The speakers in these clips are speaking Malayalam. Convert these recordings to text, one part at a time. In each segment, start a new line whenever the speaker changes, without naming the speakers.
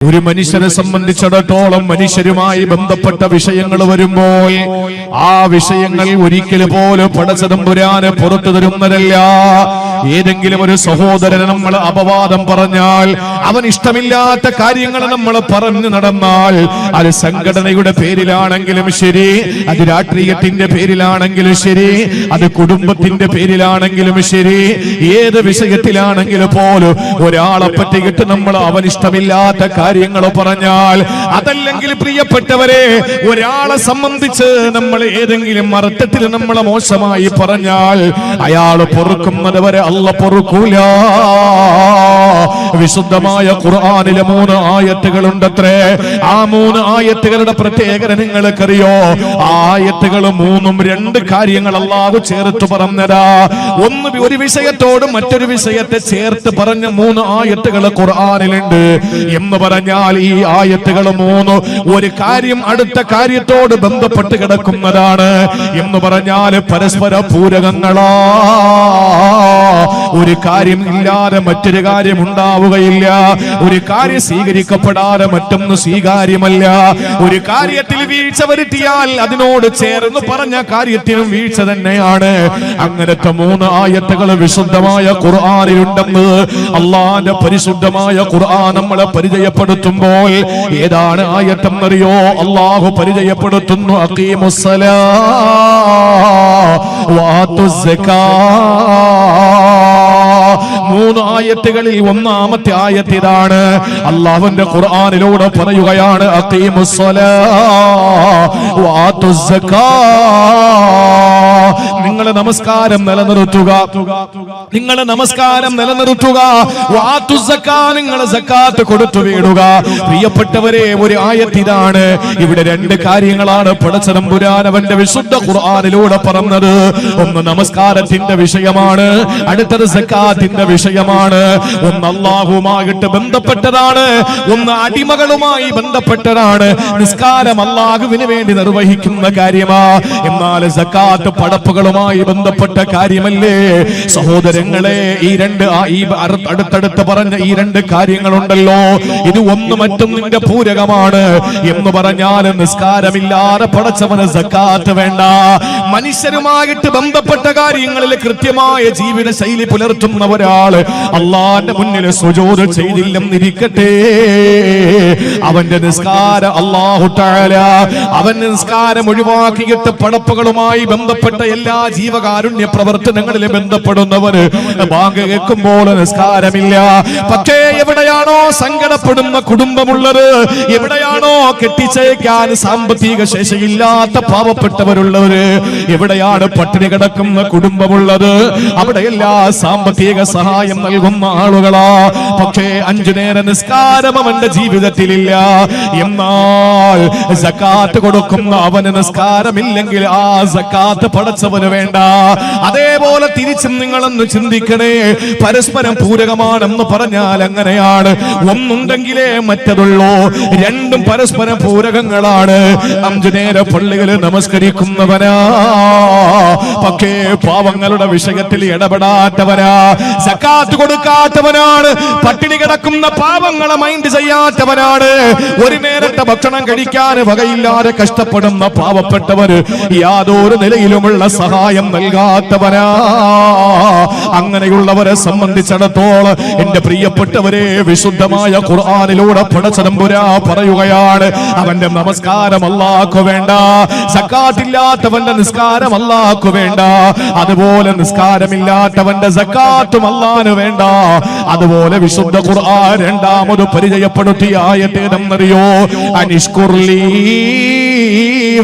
ഒരു മനുഷ്യനെ സംബന്ധിച്ചിടത്തോളം മനുഷ്യരുമായി ബന്ധപ്പെട്ട വിഷയങ്ങൾ വരുമ്പോൾ ആ വിഷയങ്ങൾ ഒരിക്കൽ പോലും പടച്ചതമ്പുരാന് പുറത്തു തരുന്നതല്ല. ഏതെങ്കിലും ഒരു സഹോദരനെ നമ്മൾ അപവാദം പറഞ്ഞാൽ, അവൻ ഇഷ്ടമില്ലാത്ത കാര്യങ്ങൾ നമ്മൾ പറഞ്ഞു നടന്നാൽ, അത് സംഘടനയുടെ പേരിലാണെങ്കിലും ശരി, അത് രാഷ്ട്രീയത്തിന്റെ പേരിലാണെങ്കിലും ശരി, അത് കുടുംബത്തിന്റെ പേരിലാണെങ്കിലും ശരി, ഏത് വിഷയത്തിലാണെങ്കിലും പോലും ഒരാളെ പറ്റിയിട്ട് നമ്മൾ അവൻ ഇഷ്ടമില്ലാത്ത കാര്യങ്ങൾ പറഞ്ഞാൽ, അതല്ലെങ്കിൽ പ്രിയപ്പെട്ടവരെ ഒരാളെ സംബന്ധിച്ച് നമ്മൾ ഏതെങ്കിലും അർത്ഥത്തിൽ നമ്മളെ മോശമായി പറഞ്ഞാൽ, അയാൾ പൊറുക്കുന്നത് വരെ അല്ല പൊറുക്കൂല. വിശുദ്ധമായ ഖുർആനിലെ 3 ആയത്തുകളുണ്ടത്രേ. ആ 3 ആയത്തുകളുടെ പ്രത്യേകത നിങ്ങൾക്കറിയോ? ആ ആയത്തുകൾ 3ഉം 2 കാര്യങ്ങൾ അല്ലാഹു ചേർത്ത് പറഞ്ഞതാ. ഒരു വിഷയത്തോട് മറ്റൊരു വിഷയത്തെ ചേർത്ത് പറഞ്ഞ 3 ആയത്തുകൾ ഖുർആനിലുണ്ട്. എന്ന് പറഞ്ഞാൽ ഈ ആയത്തുകൾ 3 ഒരു കാര്യം അടുത്ത കാര്യത്തോട് ബന്ധപ്പെട്ട് കിടക്കുന്നതാണ്. എന്ന് പറഞ്ഞാൽ പരസ്പര പൂരകങ്ങളാ. ഒരു കാര്യം ഇല്ലാതെ മറ്റൊരു കാര്യം ഉണ്ടാവുകയില്ല. ഒരു കാര്യം സ്വീകരിക്കപ്പെടാതെ മറ്റൊന്ന് സ്വീകാര്യമല്ല. ഒരു കാര്യത്തിൽ വീഴ്ച വരുത്തിയാൽ അതിനോട് ചേർന്ന് പറഞ്ഞ കാര്യത്തിനും വീഴ്ച തന്നെയാണ്. അങ്ങനത്തെ 3 ആയത്തുകൾ വിശുദ്ധമായ ഖുർആനിലുണ്ടെന്ന് അല്ലാഹുവിന്റെ പരിശുദ്ധമായ ഖുർആൻ നമ്മളെ പരിചയപ്പെടുത്തുമ്പോൾ ഏതാണ് ആയത്തെന്നറിയോ? അല്ലാഹു പരിചയപ്പെടുത്തുന്നു, അഖീമുസ്സലാ വആത്തുസ് സക്കാ. 3 ആയത്തുകളിൽ 1-ാമത്തെ ആയത്ത് ഇതാണ്. അല്ലാഹുവിന്റെ ഖുർആനിലൂടെ പറയുകയാണ്, അഖീമുസ്സലാ വആത്തുസ് സക്കാ. നിങ്ങളെ നമസ്കാരം നിലനിർത്തുക, നിങ്ങളെ നമസ്കാരം നിലനിർത്തുക. വആത്തുസ് സക്കാ, നിങ്ങളെ സക്കാത്ത് കൊടുത്തു വീടുക. പ്രിയപ്പെട്ടവരെ, ഒരു ആയത്ത് ഇതാണ്. ഇവിടെ 2 കാര്യങ്ങളാണ് പടച്ചതമ്പുരാൻ അവന്റെ വിശുദ്ധ ഖുർആനിലൂടെ പറഞ്ഞത്. ഒന്ന് നമസ്കാരത്തിന്റെ വിഷയമാണ്, അടുത്തത് സക്കാത്തിന്റെ വിഷയമാണ്. ഒന്ന് അല്ലാഹുവുമായിട്ട് ബന്ധപ്പെട്ടതാണ്, ഒന്ന് അടിമകളുമായി ബന്ധപ്പെട്ടതാണ്. നിസ്കാരം അല്ലാഹുവിന് വേണ്ടി നിർവഹിക്കുന്ന കാര്യമാ, എന്നാൽ സക്കാത്ത് പടപ്പുകളുമായി ബന്ധപ്പെട്ട കാര്യമല്ലേ? സഹോദരങ്ങളെ, ഈ അടുത്തടുത്ത് പറഞ്ഞ ഈ 2 കാര്യങ്ങളുണ്ടല്ലോ, ഇത് ഒന്ന് മറ്റൊന്നിന്റെ പൂരകമാണ്. എന്ന് പറഞ്ഞാൽ നിസ്കാരമില്ലാതെ പടച്ചവന് സക്കാത്ത് വേണ്ട. മനുഷ്യരുമായിട്ട് ബന്ധപ്പെട്ട കാര്യങ്ങളിൽ കൃത്യമായ ജീവിത ശൈലി പുലർത്തുന്ന ഒരാൾ അല്ലാഹുവിന്റെ മുന്നിൽ സുജൂദ് ചെയ്തില്ലെന്നിരിക്കട്ടെ, അവന്റെ നിസ്കാരം അല്ലാഹു തആല അവന്റെ നിസ്കാരം ഒഴിവാക്കിയിട്ട് പടപ്പുകളുമായി ബന്ധപ്പെട്ട എല്ലാ ജീവകാരുണ്യ പ്രവർത്തനങ്ങളിൽ ബന്ധപ്പെടുന്നവര് ബാങ്ക് കേൾക്കുമ്പോൾ നിസ്കാരമില്ല. പക്ഷേ എവിടെയാണോ സങ്കടപ്പെടുന്ന കുടുംബമുള്ളത്, എവിടെയാണോ കെട്ടിച്ചേക്കാൻ സാമ്പത്തിക ശേഷിയില്ലാത്ത പാവപ്പെട്ടവരുള്ളവര്, എവിടെയാണ് പട്ടിണി കിടക്കുന്ന കുടുംബമുള്ളത്, അവിടെയെല്ലാ സാമ്പത്തിക സഹായം നൽകുന്ന ആളുകളാ. പക്ഷേ 5 നേരം നിസ്കാരം അവന്റെ ജീവിതത്തിലില്ല. എന്നാൽ സക്കാത്ത് കൊടുക്കുന്ന അവന് നിസ്കാരമില്ലെങ്കിൽ ആ സക്കാത്ത് പടച്ചവന് വേണ്ട. അതേപോലെ തിരിച്ചും നിങ്ങളൊന്ന് ചിന്തിക്കണേ. പരസ്പരം പൂരകമാണെന്ന് പറഞ്ഞാൽ അങ്ങനെയാണ്. ഒന്നുണ്ടെങ്കിലേ മറ്റതുള്ളൂ. 2ഉം പരസ്പരം പൂരകങ്ങളാണ്. 5 നേരം പള്ളികളിൽ നമസ്കരിക്കുന്നവനാ, പക്ഷേ പാവങ്ങളുടെ വിഷയത്തിൽ ഇടപെടാത്തവനാ, സക്കാത്ത് കൊടുക്കാത്തവനാണ്, പട്ടിണി കിടക്കുന്ന പാവങ്ങളെ മൈൻഡ് ചെയ്യാത്തവനാണ്, ഒരു നേരത്തെ ഭക്ഷണം കഴിക്കാൻ വകയില്ലാതെ കഷ്ടപ്പെടുന്ന പാവപ്പെട്ടവര് യാതൊരു നിലയിലുമുള്ള സഹായം നൽകാത്തവനാ. അങ്ങനെയുള്ളവരെ സംബന്ധിച്ചിടത്തോളം എന്റെ പ്രിയപ്പെട്ടവരെ, വിശുദ്ധമായ ഖുർആനിലൂടെ പടച്ചതമ്പുരാൻ പറയുകയാണ്, അവന്റെ നമസ്കാരം അല്ലാഹുവിന് വേണ്ട, സക്കാത്തില്ലാത്തവന്റെ നിസ്കാരം അല്ലാഹുവിന് വേണ്ട, അതുപോലെ നിസ്കാരമില്ലാത്തവന്റെ സക്കാത്തും അല്ലാഹുവിന് വേണ്ട. അതുപോലെ വിശുദ്ധ ഖുർആൻ 2ാമത് പരിചയപ്പെടുത്തിയ ആയത്ത് എന്നറിയോ? അനിഷ്കുർലി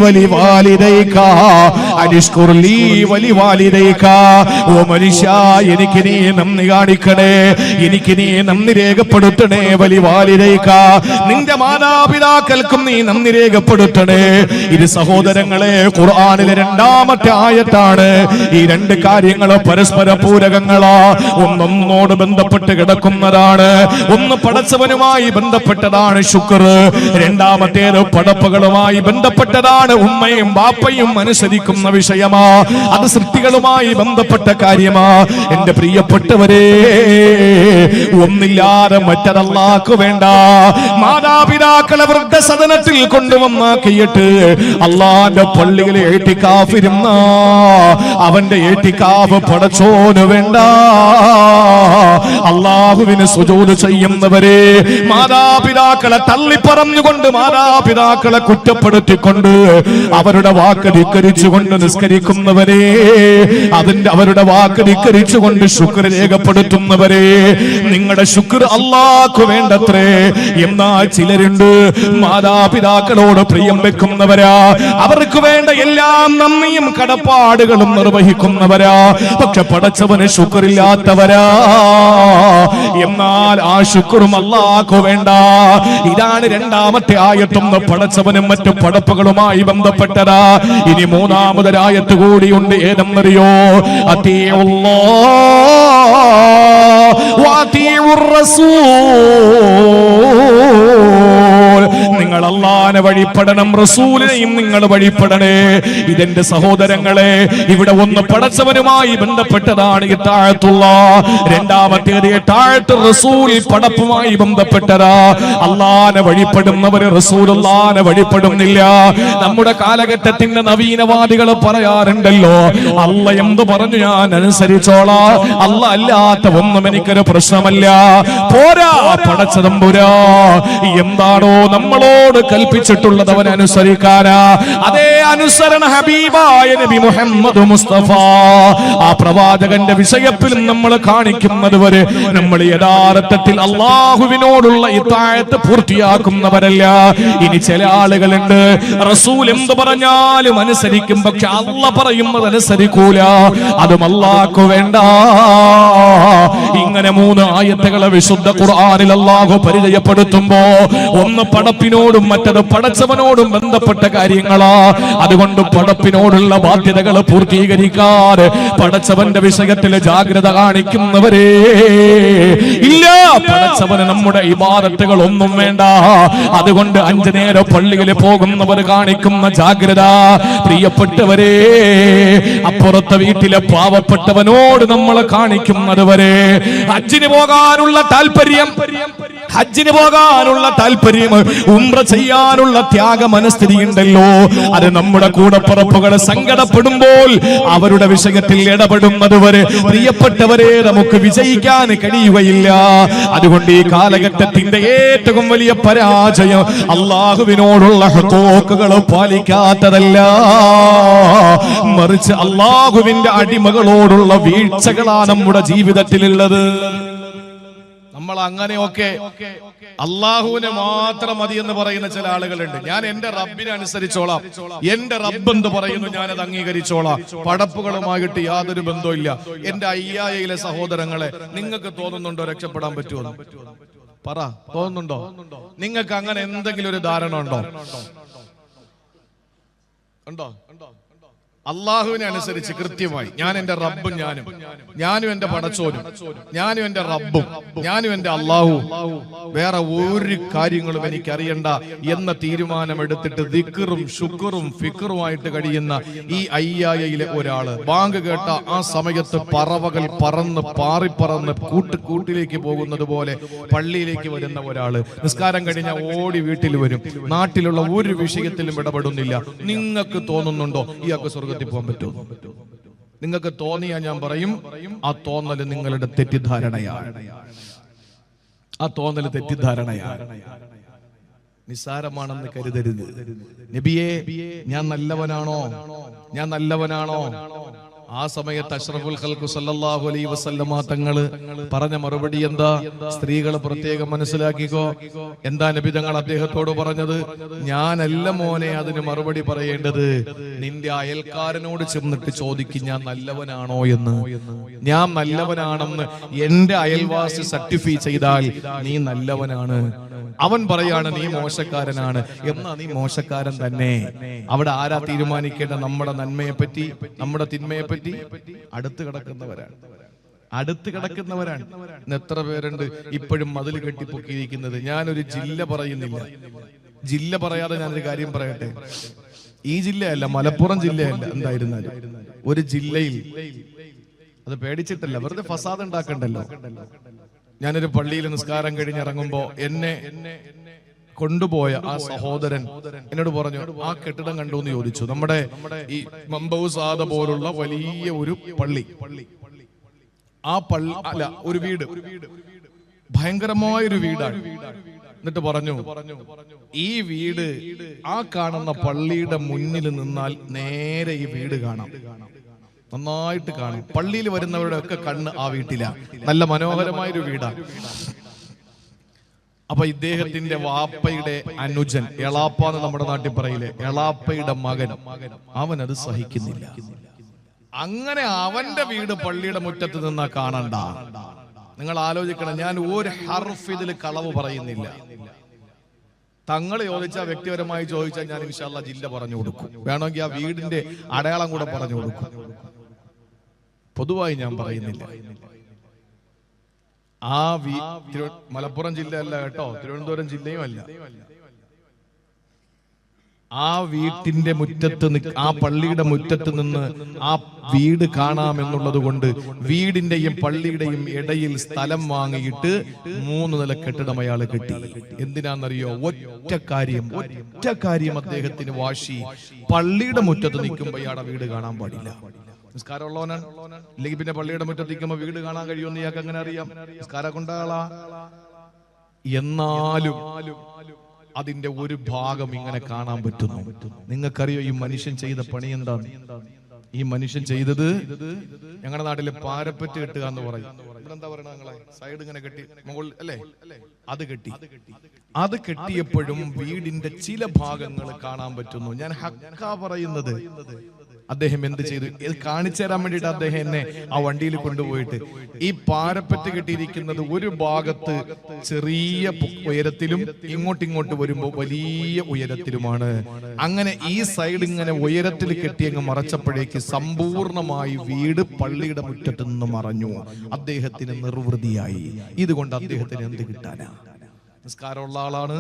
വലിവാലിദൈക, അനിഷ്കുർലി വലിവാലിദൈക. ഓ മനുഷ്യ, എനിക്ക് നീ നന്ദി കാണിക്കണേ, എനിക്ക് നീ നന്ദി രേഖപ്പെടുത്തണേ. വലിവാലിദൈക, നിന്റെ മാതാപിതാക്കൾക്കും നീ നന്ദി രേഖപ്പെടുത്തണേ. ഇത് സഹോദരങ്ങളെ ഖുർആനിലെ 2ാമത്തെ ആയത്താണ്. എന്താണ്? ഈ രണ്ട് കാര്യങ്ങൾ പരസ്പര പൂരകങ്ങളാ, ഒന്നൊന്നോട് ബന്ധപ്പെട്ട് കിടക്കുന്നതാണ്. ഒന്ന് പടച്ചവനുമായി ബന്ധപ്പെട്ടതാണ് ശുക്ർ, രണ്ടാമത്തേത് പടപ്പുകളുമായി ബന്ധപ്പെട്ടതാണ്. ഉമ്മയും ബാപ്പയും അനുസരിക്കുന്ന വിഷയമാ, അത് സൃഷ്ടികളുമായി ബന്ധപ്പെട്ട കാര്യമാ. എന്റെ പ്രിയപ്പെട്ടവരെ, ഒന്നില്ലാതെ മറ്റതല്ലാക്കു വേണ്ട. മാതാപിതാക്കളെ വൃദ്ധസദനത്തിൽ കൊണ്ടുവന്നാക്കിയിട്ട് അള്ളാന്റെ പള്ളിയിൽ എഴുത്തിക്കാഫിരുന്ന അവന്റെ എഴുത്തിക്കാഫ് പടച്ചോന് വേണ്ട. അള്ളാഹുവിന് സുജൂദ് ചെയ്യുന്നവരെ, മാതാപിതാക്കളെ തള്ളിപ്പറഞ്ഞുകൊണ്ട്, മാതാപിതാക്കളെ കുറ്റപ്പെടുത്തിക്കൊണ്ട്, അവരുടെ വാക്ക് ധിക്കരിച്ചുകൊണ്ട് നിസ്കരിക്കുന്നവരെ, അവരുടെ വാക്ക് ധിക്കരിച്ചുകൊണ്ട് ശുക്ർ രേഖപ്പെടുത്തുന്നവരെ, നിങ്ങളുടെ ശുക്ർ അല്ലാഹു വേണ്ടത്രേ. എന്നാൽ ചിലരുണ്ട് മാതാപിതാക്കളോട് പ്രിയം വെക്കുന്നവരാ, അവർക്ക് വേണ്ട എല്ലാ നന്ദിയും കടപ്പാടുകളും നിർവഹിക്കുന്നവരാ, പക്ഷെ പടച്ചവന് ശുക്രില്ലാത്തവരാ. എന്നാൽ ആ ശുക്റും അല്ലാഹു വേണ്ട. ഇതാണ് രണ്ടാമത്തെ ആയത്തൊന്ന് പടച്ചവനും മറ്റു പടപ്പുകളുമായി ബന്ധപ്പെട്ടതാ. ഇനി മൂന്നാമതൊരായത്ത് കൂടിയുണ്ട്, ഏതെന്നറിയോ? നിങ്ങൾ അല്ലാഹുവിനെ വഴിപ്പെടണം, റസൂലിനെയും നിങ്ങൾ വഴിപ്പെടണേ. ഇതെന്റെ സഹോദരങ്ങളെ, ഇവിടെ ഒന്ന് പടച്ചവനുമായി ബന്ധപ്പെട്ടതാണ് ഇത്താഅത്തുല്ലാഹ്, രണ്ടാമത്തേത് ഇത്താഅത്തു റസൂൽ, പടപ്പുമായി ബന്ധപ്പെട്ടതാ. അല്ലാഹുവിനെ വഴിപ്പെടുന്നവര് റസൂലുള്ളാഹിനെ വഴിപ്പെടുന്നില്ല. നമ്മുടെ കാലഘട്ടത്തിന്റെ നവീനവാദികൾ പറയാറുണ്ടല്ലോ, അല്ല എന്ത് പറഞ്ഞു ഞാൻ അനുസരിച്ചോളാ, അല്ല അല്ലാത്ത ഒന്നും എനിക്കൊരു പ്രശ്നമല്ല. പോരാ, പടച്ചതമ്പുരാ എന്താണോ നമ്മളോട് കൽപ്പിച്ചിട്ടുള്ളത് അവൻ അനുസരിക്കാനാ. അതേ അനുസരണ ഹബീബായ നബി മുഹമ്മദ് മുസ്തഫ ആ പ്രവാചകന്റെ വിഷയത്തിൽ നമ്മൾ കാണിക്കുന്നത് വരെ നമ്മൾ യഥാർത്ഥത്തിൽ അള്ളാഹുവിനോടുള്ള ഇത്താഅത്ത് പൂർത്തിയാക്കുന്നവരല്ല. ഇനി ചില ആളുകളുണ്ട്, റസൂൽ എന്ത് പറഞ്ഞാലും അനുസരിക്കും, പക്ഷെ അല്ല പറയുന്നത് അനുസരിക്കൂല, അതും അല്ലാഹു വേണ്ട. ഇങ്ങനെ മൂന്ന് ആയത്തുകളെ വിശുദ്ധ ഖുർആനിൽ അല്ലാഹു പരിചയപ്പെടുത്തുമ്പോ, ഒന്ന് പടപ്പിനോടും മറ്റത് പടച്ചവനോടും ബന്ധപ്പെട്ട കാര്യങ്ങളാ. അതുകൊണ്ട് പടപ്പിനോടുള്ള ബാധ്യതകൾ പൂർത്തീകരിക്കാതെ പടച്ചവന്റെ വിഷയത്തിൽ ജാഗ്രത കാണിക്കുന്നവരെ ഇല്ല. പടച്ചവന് നമ്മുടെ ഇബാദത്തുകൾ ഒന്നും വേണ്ട. അതുകൊണ്ട് 5 നേരം പള്ളിയിൽ പോകുന്നവർ കാണിക്കുന്ന ജാഗ്രത, പ്രിയപ്പെട്ടവരെ, അപ്പുറത്തെ വീട്ടിലെ പാവപ്പെട്ടവനോട് നമ്മൾ കാണിക്കുന്നത് വരെ ഹജ്ജിന് പോകാനുള്ള താല്പര്യം, ഹജ്ജിന് പോകാനുള്ള താല്പര്യം, ഉംറ ചെയ്യാനുള്ള ത്യാഗ മനസ്ഥിതി ഉണ്ടല്ലോ, അത് നമ്മുടെ കൂടപ്പുറപ്പുകൾ സങ്കടപ്പെടുമ്പോൾ അവരുടെ വിഷയത്തിൽ ഇടപെടുന്നത് വരെ പ്രിയപ്പെട്ടവരെ നമുക്ക് വിജയിക്കാൻ കഴിയുകയില്ല. അതുകൊണ്ട് ഈ കാലഘട്ടത്തിന്റെ ഏറ്റവും വലിയ പരാജയം അള്ളാഹുവിനോടുള്ള ഹഖൂഖുകൾ പാലിക്കാത്തതല്ല, മറിച്ച് അള്ളാഹുവിന്റെ അടിമകളോടുള്ള വീഴ്ചകളാണ് നമ്മുടെ ജീവിതത്തിലുള്ളത്. നമ്മൾ അങ്ങനെയൊക്കെ അള്ളാഹുവിനെ മാത്രം മതി എന്ന് പറയുന്ന ചില ആളുകളുണ്ട്. ഞാൻ എന്റെ റബ്ബിനെ അനുസരിച്ചോളാം, എന്റെ റബ്ബ് എന്ത് പറയുന്നു ഞാനത് അംഗീകരിച്ചോളാം, പടപ്പുകളുമായിട്ട് യാതൊരു ബന്ധമില്ല. എന്റെ അയ്യായിലെ സഹോദരങ്ങളെ, നിങ്ങൾക്ക് തോന്നുന്നുണ്ടോ രക്ഷപ്പെടാൻ പറ്റുമോ? പറ, തോന്നുന്നുണ്ടോ? നിങ്ങൾക്ക് അങ്ങനെ എന്തെങ്കിലും ഒരു ധാരണ ഉണ്ടോ? അള്ളാഹുവിനെ അനുസരിച്ച് കൃത്യമായി ഞാൻ എന്റെ റബ്ബും ഞാനും എന്റെ പടച്ചോനും, ഞാനും എന്റെ റബ്ബും, ഞാനും എന്റെ അള്ളാഹു, വേറെ ഒരു കാര്യങ്ങളും എനിക്കറിയണ്ട എന്ന തീരുമാനമെടുത്തിട്ട് ദിക്റും ശുക്റും ഫിക്റുമായിട്ട് കഴിയുന്ന ഈ അയ്യായിലെ ഒരാള്, ബാങ്ക് കേട്ട ആ സമയത്ത് പറവകൾ പറന്ന് പാറിപ്പറന്ന് കൂട്ടിലേക്ക് പോകുന്നത് പോലെ പള്ളിയിലേക്ക് വരുന്ന ഒരാള്, നിസ്കാരം കഴിഞ്ഞ ഓടി വീട്ടിൽ വരും, നാട്ടിലുള്ള ഒരു വിഷയത്തിലും ഇടപെടുന്നില്ല. നിങ്ങൾക്ക് തോന്നുന്നുണ്ടോ ഇയാൾക്ക് സ്വർഗ്ഗത്തിൽ പോകാൻ പറ്റുമോ? നിങ്ങൾക്ക് തോന്നിയാ ഞാൻ പറയും, ആ തോന്നല് നിങ്ങളുടെ തെറ്റിദ്ധാരണയാണ്. ആ തോന്നല് തെറ്റിദ്ധാരണയാണ്, നിസ്സാരമാണെന്ന് കരുതരുത്. നബിയെ, ഞാൻ നല്ലവനാണോ? ഞാൻ നല്ലവനാണോ? ആ സമയത്ത് അഷ്റഫുൽ ഖൽഖ് സല്ലല്ലാഹു അലൈഹി വസല്ലമ തങ്ങൾ പറഞ്ഞ മറുപടി എന്താ? സ്ത്രീകൾ പ്രത്യേകം മനസ്സിലാക്കിക്കോ. എന്താ നബി തങ്ങൾ അദ്ദേഹത്തോട് പറഞ്ഞത്? ഞാനല്ല മോനെ അതിന് മറുപടി പറയേണ്ടത്, നിന്റെ അയൽക്കാരനോട് ചെന്നിട്ട് ചോദിക്കും ഞാൻ നല്ലവനാണോ എന്ന്. ഞാൻ നല്ലവനാണെന്ന് എന്റെ അയൽവാസി സർട്ടിഫൈ ചെയ്താൽ നീ നല്ലവനാണ്. അവൻ പറയാണ് നീ മോശക്കാരനാണ്. എന്നാ നീ മോശക്കാരൻ തന്നെ. അവിടെ ആരാ തീരുമാനിക്കേണ്ട നമ്മുടെ നന്മയെ പറ്റി, നമ്മുടെ തിന്മയെ പറ്റി? അടുത്ത് കിടക്കുന്നവരാണ്. എത്ര പേരുണ്ട് ഇപ്പോഴും മതിൽ കെട്ടിപ്പൊക്കിയിരിക്കുന്നത്? ഞാനൊരു ജില്ല പറയുന്നില്ല, ജില്ല പറയാതെ ഞാനൊരു കാര്യം പറയട്ടെ. ഈ ജില്ലയല്ല, മലപ്പുറം ജില്ലയല്ല, എന്തായിരുന്നാലും ഒരു ജില്ലയിൽ, അത് പേടിച്ചിട്ടല്ല, വെറുതെ ഫസാദ് ഉണ്ടാക്കണ്ടല്ലോ. ഞാനൊരു പള്ളിയിൽ നിസ്കാരം കഴിഞ്ഞിറങ്ങുമ്പോ എന്നെ കൊണ്ടുപോയ ആ സഹോദരൻ എന്നോട് പറഞ്ഞു, ആ കെട്ടിടം കണ്ടു എന്ന് ചോദിച്ചു. നമ്മുടെ ഈ മമ്പൗസാദ പോലുള്ള വലിയ ഒരു പള്ളി, ആ പള്ളി അല്ല, ഒരു വീട്, ഭയങ്കരമായൊരു വീടാണ്. എന്നിട്ട് പറഞ്ഞു, ഈ വീട് ആ കാണുന്ന പള്ളിയുടെ മുന്നിൽ നിന്നാൽ നേരെ ഈ വീട് കാണാം, നന്നായിട്ട് കാണും. പള്ളിയിൽ വരുന്നവരുടെ ഒക്കെ കണ്ണ് ആ വീട്ടിലാണ്. നല്ല മനോഹരമായൊരു വീടാണ്. അപ്പൊ ഇദ്ദേഹത്തിന്റെ വാപ്പയുടെ അനുജൻ, എളാപ്പാന്ന് നമ്മുടെ നാട്ടിൽ പറയില്ലേ, എളാപ്പയുടെ മകൻ, അവൻ അത് സഹിക്കുന്നില്ല. അങ്ങനെ അവന്റെ വീട് പള്ളിയുടെ മുറ്റത്ത് നിന്നാ കാണണ്ട. നിങ്ങൾ ആലോചിക്കണം, ഞാൻ ഒരു ഹർഫ് ഇതിൽ കളവ് പറയുന്നില്ല. തങ്ങൾ ചോദിച്ചാൽ, വ്യക്തിപരമായി ചോദിച്ചാൽ ഞാൻ ഇൻഷാ അല്ലാഹ് ജില്ല പറഞ്ഞു കൊടുക്കും. വേണമെങ്കിൽ ആ വീടിന്റെ അടയാളം കൂടെ പറഞ്ഞു കൊടുക്കും. പൊതുവായി ഞാൻ പറയുന്നില്ല. ആ മലപ്പുറം ജില്ലയല്ല കേട്ടോ, തിരുവനന്തപുരം ജില്ലയും അല്ല. ആ വീട്ടിന്റെ മുറ്റത്ത്, ആ പള്ളിയുടെ മുറ്റത്ത് നിന്ന് ആ വീട് കാണാമെന്നുള്ളത് കൊണ്ട് വീടിന്റെയും പള്ളിയുടെയും ഇടയിൽ സ്ഥലം വാങ്ങിയിട്ട് 3 നില കെട്ടിടം അയാൾ കെട്ടി. എന്തിനാണെന്നറിയോ? ഒറ്റ കാര്യം അദ്ദേഹത്തിന് വാശി. പള്ളിയുടെ മുറ്റത്ത് നിൽക്കുമ്പോ ഇയാളുടെ വീട് കാണാൻ പാടില്ല. നിസ്കാരമുള്ളവനാണ്, ഇല്ലെങ്കിൽ പിന്നെ പള്ളിയുടെ മുറ്റത്ത് നിൽക്കുമ്പോ വീട് കാണാൻ കഴിയുമെന്ന് ഇയാൾക്ക് അങ്ങനെ അറിയാം? നിസ്കാരം കൊണ്ടാളാ. എന്നാലും അതിന്റെ ഒരു ഭാഗം ഇങ്ങനെ കാണാൻ പറ്റുന്നു. നിങ്ങൾക്കറിയോ ഈ മനുഷ്യൻ ചെയ്ത പണി എന്താണ്? ഈ മനുഷ്യൻ ചെയ്തത്, ഞങ്ങളുടെ നാട്ടിലെ പാരപ്പറ്റ് കെട്ടുക എന്ന് പറയും. എന്താ പറയണ നിങ്ങളെ? സൈഡ് ഇങ്ങനെ കെട്ടി, മുകളിൽ അല്ലേ, അത് കെട്ടി. അത് കെട്ടിയപ്പോഴും വീടിന്റെ ചില ഭാഗങ്ങൾ കാണാൻ പറ്റുന്നു. ഞാൻ ഹക്കാ പറയുന്നത്. അദ്ദേഹം എന്ത് ചെയ്തു? ഇത് കാണിച്ചു തരാൻ വേണ്ടിയിട്ട് അദ്ദേഹം എന്നെ ആ വണ്ടിയിൽ കൊണ്ടുപോയിട്ട്, ഈ പാരപ്പറ്റ് കെട്ടിയിരിക്കുന്നത് ഒരു ഭാഗത്ത് ചെറിയ ഉയരത്തിലും ഇങ്ങോട്ട് വരുമ്പോൾ വലിയ ഉയരത്തിലുമാണ്. അങ്ങനെ ഈ സൈഡ് ഇങ്ങനെ ഉയരത്തിൽ കെട്ടി അങ്ങ് മറച്ചപ്പോഴേക്ക് സമ്പൂർണമായി വീട് പള്ളിയുടെ മുറ്റത്ത് നിന്ന് മറഞ്ഞു. അദ്ദേഹത്തിന് നിർവൃതിയായി. ഇതുകൊണ്ട് അദ്ദേഹത്തിന് എന്ത് കിട്ടാനാ? നിസ്കാരമുള്ള ആളാണ്,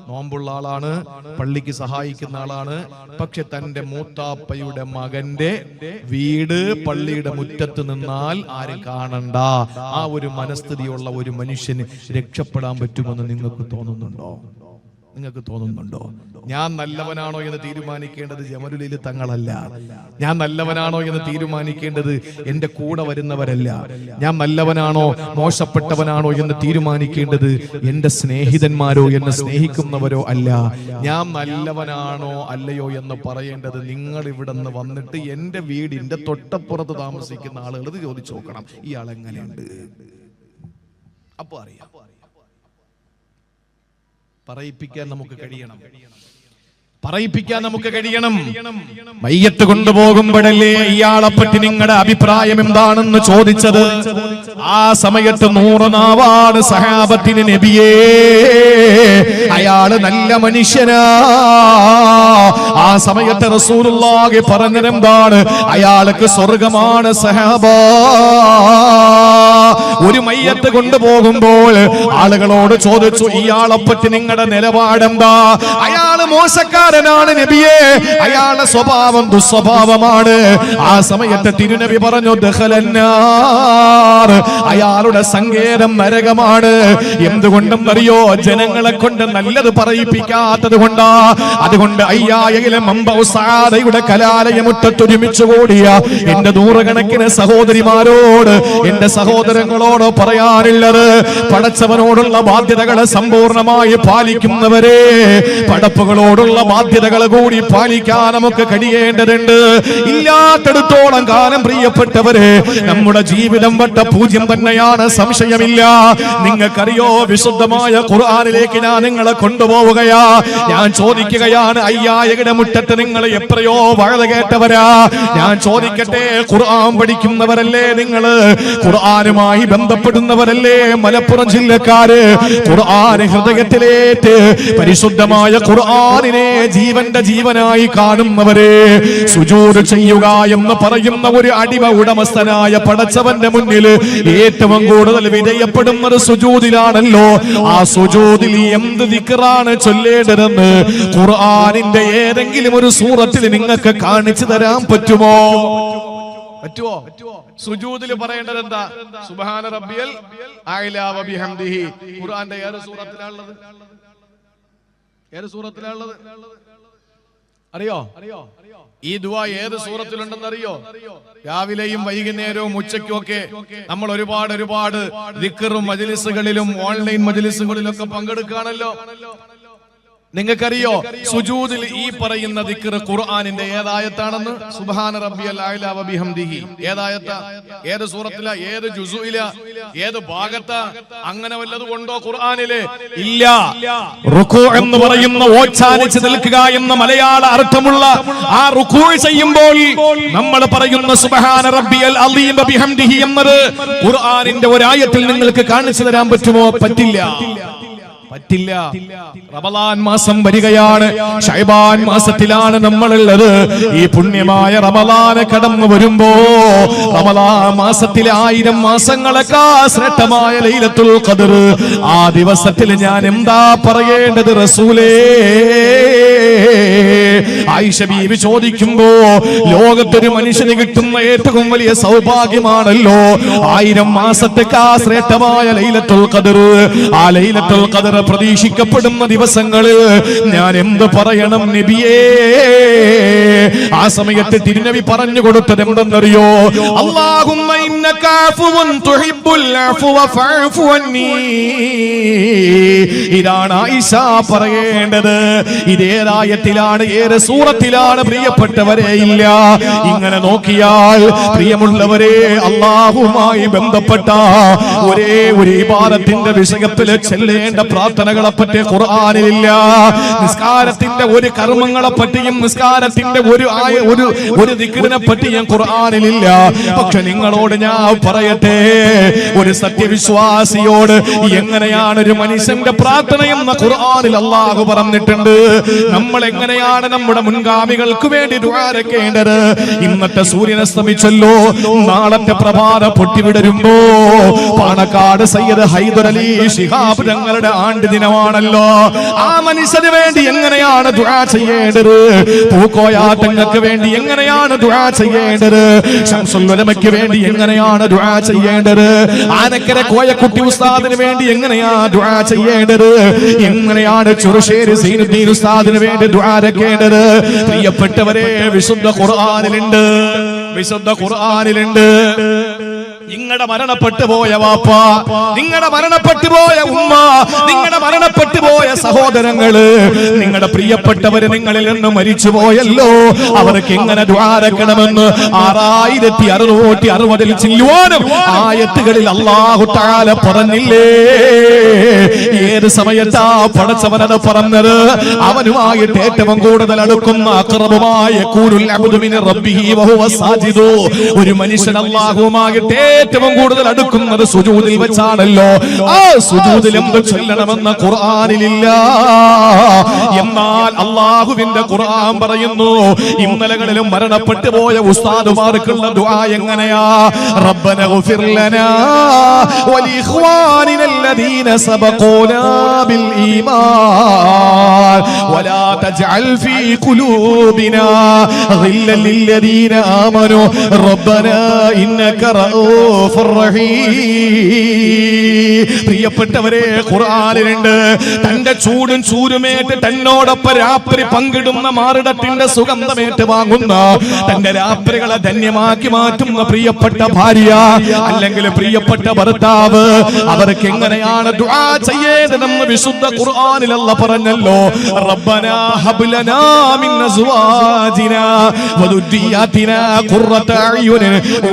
നോമ്പുള്ള ആളാണ്, പള്ളിക്ക് സഹായിക്കുന്ന ആളാണ്. പക്ഷെ തന്റെ മൂത്താപ്പയുടെ മകന്റെ വീട് പള്ളിയുടെ മുറ്റത്ത് നിന്നാൽ ആരും കാണണ്ട. ആ ഒരു മനസ്ഥിതിയുള്ള ഒരു മനുഷ്യന് രക്ഷപ്പെടാൻ പറ്റുമെന്ന് നിങ്ങൾക്ക് തോന്നുന്നുണ്ടോ? ഞാൻ നല്ലവനാണോ എന്ന് തീരുമാനിക്കേണ്ടത് ജമലുലിൽ തങ്ങളല്ല. ഞാൻ നല്ലവനാണോ എന്ന് തീരുമാനിക്കേണ്ടത് എന്റെ കൂടെ വരുന്നവരല്ല. ഞാൻ നല്ലവനാണോ മോശപ്പെട്ടവനാണോ എന്ന് തീരുമാനിക്കേണ്ടത് എന്റെ സ്നേഹിതന്മാരോ എന്നെ സ്നേഹിക്കുന്നവരോ അല്ല. ഞാൻ നല്ലവനാണോ അല്ലയോ എന്ന് പറയേണ്ടത് നിങ്ങൾ ഇവിടെ നിന്ന് വന്നിട്ട് എന്റെ വീടിന്റെ തൊട്ടപ്പുറത്ത് താമസിക്കുന്ന ആളുകൾ ചോദിച്ചു നോക്കണം, ഇയാൾ എങ്ങനെയുണ്ട്. അപ്പൊ അറിയാം. പറയിപ്പിക്കാൻ നമുക്ക് കഴിയണം. മയ്യത്ത് കൊണ്ടുപോകുമ്പോഴല്ലേ ഇയാളെ പറ്റി നിങ്ങളുടെ അഭിപ്രായം എന്താണെന്ന് ചോദിച്ചത്. ആ സമയത്ത് 100 നാവാണ് സഹാബത്തിന് നബിയേ, അയാള് നല്ല മനുഷ്യനാ. ആ സമയത്ത് റസൂലുള്ളാഹി പറഞ്ഞതെന്താണ്? അയാൾക്ക് സ്വർഗമാണ് സഹാബാ. ഒരു മയ്യത്ത് കൊണ്ടുപോകുമ്പോൾ ആളുകളോട് ചോദിച്ചു, ഇയാളെ പറ്റി നിങ്ങളുടെ നിലപാടെന്താ? അയാള് മോശക്കാരനാണ് നബിയേ, അയാളുടെ സ്വഭാവം ദുസ്വഭാവമാണ്. ആ സമയത്ത് തിരുനബി പറഞ്ഞു, ദഖലന്നാർ, അയാളുടെ സങ്കേതം നരകമാണ്. എന്തുകൊണ്ടും അറിയോ? ജനങ്ങളെ കൊണ്ട് നല്ലത് പറയിപ്പിക്കാത്തത് കൊണ്ടാ. അതുകൊണ്ട് അയ്യായിലെ മമ്പൗസാദയുടെ കലാലയമുറ്റത്തൊരുമിച്ചു കൂടിയ എന്റെ നൂറുകണക്കിന് സഹോദരിമാരോട്, എന്റെ സഹോദരങ്ങളോട് പറയാനുള്ളത്, പടച്ചവനോടുള്ള ബാധ്യതകളെ സമ്പൂർണമായി പാലിക്കുന്നവരെ, പടപ്പുകളോടുള്ള ബാധ്യതകൾ കൂടി പാലിക്കാൻ നമുക്ക് കഴിയേണ്ടതുണ്ട്. ഇല്ലാത്തടത്തോളം കാലം പ്രിയപ്പെട്ടവരെ, നമ്മുടെ ജീവിതം വട്ട പൂജ്യം തന്നെയാണ്, സംശയമില്ല. നിങ്ങൾക്കറിയോ, വിശുദ്ധമായ ഖുർആനിലേക്ക് ഞാൻ നിങ്ങളെ കൊണ്ടുപോവുകയാ. ഞാൻ ചോദിക്കുകയാണ്, അയ്യായയുടെ മുറ്റത്ത് നിങ്ങൾ എത്രയോ വഴുത കേട്ടവരാ. ഞാൻ ചോദിക്കട്ടെ, ഖുർആൻ പഠിക്കുന്നവരല്ലേ നിങ്ങൾ? ഖുർആനുമായി ഖുർആനുമായി ബന്ധപ്പെടുന്നവരല്ലേ മലപ്പുറം ജില്ലക്കാര്? ഖുർആൻ ഹൃദയത്തിലേറ്റ് പരിശുദ്ധമായ ഖുർആനിനെ ജീവന്റെ ജീവനായി കാണുന്നവരെ, സുജൂദ് ചെയ്യുക എന്ന് പറയുന്ന ഒരു അടിമ ഉടമസ്ഥനായ പടച്ചവന്റെ മുന്നിൽ ഏറ്റവും കൂടുതൽ വിധേയപ്പെടുന്നത് സുജൂദിലാണല്ലോ. ആ സുജൂദിൽ എന്ത് ദിക്റാണ് ചൊല്ലേണ്ടതെന്ന് ഖുർആനിന്റെ ഏതെങ്കിലും ഒരു സൂറത്തിൽ നിങ്ങൾക്ക് കാണിച്ചു തരാൻ പറ്റുമോ? സുജൂദിൽ പറയേണ്ടത് എന്താ? സുബ്ഹാന റബ്ബിയൽ അഅ്ലാ വ ബിഹംദിഹി. ഖുർആന്റെ ഏത് സൂറത്തിലാണുള്ളത്? ഏത് സൂറത്തിലാണുള്ളത് അറിയോ? ഈ ദുആ ഏത് സൂറത്തിലുണ്ടെന്ന് അറിയോ? രാവിലെയും വൈകുന്നേരവും ഉച്ചയ്ക്കും ഒക്കെ നമ്മൾ ഒരുപാട് ദിക്റും മജ്ലിസുകളിലും ഓൺലൈൻ മജ്ലിസുകളിലൊക്കെ പങ്കെടുക്കുകയാണല്ലോ. നിങ്ങൾക്കറിയോ സുജൂദിൽ ഈ പറയുന്ന ദിക്ർ ഖുർആനിന്റെ ഏതായത്താണെന്ന്? സുബ്ഹാന റബ്ബിയൽ അഅ്ലാ വ ബിഹംദിഹി. ഏതായത്താ? ഏത് സൂറത്തിലാ? ഏത് ജുസുഇലാ? ഏത് ഭാഗത്താ? അങ്ങനെ വല്ലതും ഉണ്ടോ ഖുർആനില്? ഇല്ല. റുകൂ എന്ന് പറയുന്ന ഓച്ചാനിച്ച് നിൽക്കുക എന്ന മലയാള അർത്ഥമുള്ള ആ റുകൂ ചെയ്യുമ്പോൾ നമ്മൾ പറയുന്ന സുബ്ഹാന റബ്ബിയൽ അളീം വ ബിഹംദിഹി എന്നത് ഖുർആനിന്റെ ഒരു ആയത്തിൽ നിങ്ങൾക്ക് കാണിച്ചു തരാൻ പറ്റുമോ? പറ്റില്ല. റമളാൻ മാസം വരികയാണ്. ശഅബാൻ മാസത്തിലാണ് നമ്മളുള്ളത്. ഈ പുണ്യമായ റമളാൻ കടന്നു വരുമ്പോ റമളാൻ മാസത്തിലെ 1000 മാസങ്ങളെക്കാൾ ശ്രേഷ്ഠമായ ലൈലത്തുൽ ഖദർ, ആ ദിവസത്തിൽ ഞാൻ എന്താ പറയേണ്ടത് റസൂലേ? ആയിഷ ബീവി ചോദിക്കുമ്പോ ലോകത്തൊരു മനുഷ്യന് കിട്ടുന്ന ഏറ്റവും വലിയ സൗഭാഗ്യമാണല്ലോ 1000 മാസത്തേക്കാൾ ശ്രേഷ്ഠമായ ലൈലത്തുൽ ഖദർ. ആ ലൈലത്തുൽ ഖദർ പ്രതീക്ഷിക്കപ്പെടുന്ന ദിവസങ്ങള് ഞാൻ എന്ത് പറയണം നബിയേ? ആ സമയത്ത് തിരുനബി പറഞ്ഞു കൊടുത്തത് എന്തെന്നറിയോ? അല്ലാഹുമ്മ ഇന്നക അഫ്വുൻ തുഹിബ്ബുൽ അഫ്വ ഫഅഫു അന്നി. ഇതാണ് ആയിഷ പറയേണ്ടത്. ഇതേതായത്തിലാണ്, ഏത് സൂറത്തിലാണ് പ്രിയപ്പെട്ടവരെ? ഇല്ല. ഇങ്ങനെ നോക്കിയാൽ പ്രിയമുള്ളവരെ, അല്ലാഹുമായി ബന്ധപ്പെട്ട ഒരേ ഒരു ഇബാദത്തിന്റെ വിഷയത്തിൽ ചെല്ലേണ്ട പ്രാർത്ഥനകളെ പറ്റി ഖുർആനിലില്ല. നിസ്കാരത്തിന്റെ ഒരു കർമ്മങ്ങളെ പറ്റിയും നിസ്കാരത്തിന്റെ ഒരു ദിക്റിനെ പറ്റിയും ഖുർആനിലില്ല. പക്ഷെ നിങ്ങളോട് ഞാൻ പറയട്ടെ, ഒരു സത്യവിശ്വാസിയോട് എങ്ങനെയാണ് ഒരു മനുഷ്യന്റെ പ്രാർത്ഥന എന്ന ഖുർആനിൽ അല്ലാഹു പറഞ്ഞിട്ടുണ്ട്. നമ്മൾ എങ്ങനെയാണ് നമ്മുടെ മുൻഗാമികൾക്ക് വേണ്ടി ദുആരക്കേണ്ടത്? ഇന്നത്തെ സൂര്യൻ അസ്തമിച്ചല്ലോ, നാളത്തെ പ്രഭാത പൊട്ടിവിടരുമ്പോ പാണക്കാട് സയ്യിദ് ഹൈദർ അലി ശിഹാബ് തങ്ങളുടെ ആണ്ട് ദിനമാണല്ലോ. ആ മനുഷ്യന് വേണ്ടി എങ്ങനെയാണ് ദുആ ചെയ്യേണ്ടത്? പൂക്കോയാട്ടങ്ങൾക്ക് വേണ്ടി എങ്ങനെയാണ് ദുആ ചെയ്യേണ്ടത്? ശംസുൽ ഉലമയ്ക്ക് വേണ്ടി എങ്ങനെയാണ് ദുആ ചെയ്യേണ്ടത്? ആനക്കര കോയക്കുട്ടി ഉസ്താദിന് വേണ്ടി എങ്ങനെയാ ദുആ ചെയ്യേണ്ടത്? എങ്ങനെയാണ് ചെറുശ്ശേരി സൈനുദ്ദീൻ ഉസ്താദിന് വേണ്ടി ദുആരക്കേണ്ടത്? പ്രിയപ്പെട്ടവരെ, വിശുദ്ധ ഖുർആനിലുണ്ട്, വിശുദ്ധ ഖുർആനിലുണ്ട്. നിങ്ങളുടെ മരണപ്പെട്ടു പോയ വാപ്പ, നിങ്ങളുടെ മരണപ്പെട്ടു പോയ ഉമ്മ, നിങ്ങളുടെ മരണപ്പെട്ടു പോയ സഹോദരങ്ങള്, നിങ്ങളുടെ പ്രിയപ്പെട്ടവര് നിങ്ങളിൽ നിന്ന് മരിച്ചു പോയല്ലോ, അവർക്ക് എങ്ങനെ ദുആരക്കണമെന്ന് 6660 ചില്ലുവാനും ആയത്തുകളിൽ അല്ലാഹു തആല പറഞ്ഞില്ലേ? ഏത് സമയത്താ പടച്ചവനത് പറഞ്ഞത്? അവനുമായിട്ട് ഏറ്റവും കൂടുതൽ അടുക്കുന്ന അഖറബുമായ ഖൂലുൽ അബ്ദു മിൻ റബ്ബിഹി വഹുവ സാജിദു. ഒരു മനുഷ്യൻ അല്ലാഹുവുമായിട്ട് ഏറ്റവും കൂടുതൽ അടുക്കുന്നത് സുജൂദിൽ വെച്ചാണല്ലോ. ആ സുജൂദിൽ എന്ത് ചൊല്ലണമെന്ന ഖുർആനിലില്ല. എന്നാൽ അല്ലാഹുവിന്റെ ഖുർആൻ പറയുന്നു, ഇന്നലകളിലും മരണപ്പെട്ടു പോയ ഉസ്താദുമാർക്കുള്ള ദുആ എങ്ങനെയാ? റബ്ബന ഗഫിർ ലനാ വലിഇഖ്വാനിന അല്ലദീന സബഖൂനാ ബിൽ ഈമാൻ വലാ തജ്അൽ ഫീ ഖുലൂബിനാ ഗില്ലൻ ലില്ലദീന ആമനൂ റബ്ബനാ ഇന്നക റഊഫുർ റഹീം. പ്രിയപ്പെട്ടവരെ, ഖുർആനിലുണ്ട് തന്റെ ചൂടും ചൂരുമേറ്റ് തന്നോടൊപ്പം രാത്രി പങ്കിടുന്ന മാറിടത്തിന്റെ സുഗന്ധമേറ്റ് വാങ്ങുന്ന, തന്റെ രാത്രികളെ ധന്യമാക്കി മാറ്റുന്ന പ്രിയപ്പെട്ട ഭാര്യ അല്ലെങ്കിൽ പ്രിയപ്പെട്ട ഭർത്താവ്, അവർക്ക് എങ്ങനെയാണ് ദുആ ചെയ്യേണ്ടതെന്ന് വിശുദ്ധ ഖുർആനിൽ അല്ലാഹു പറഞ്ഞല്ലോ. റബ്ബനാ ഹബ് ലനാ മിൻ അസ്വാജിനാ വദുരിയാതിനാ ഖുർറത അയ്യുൻ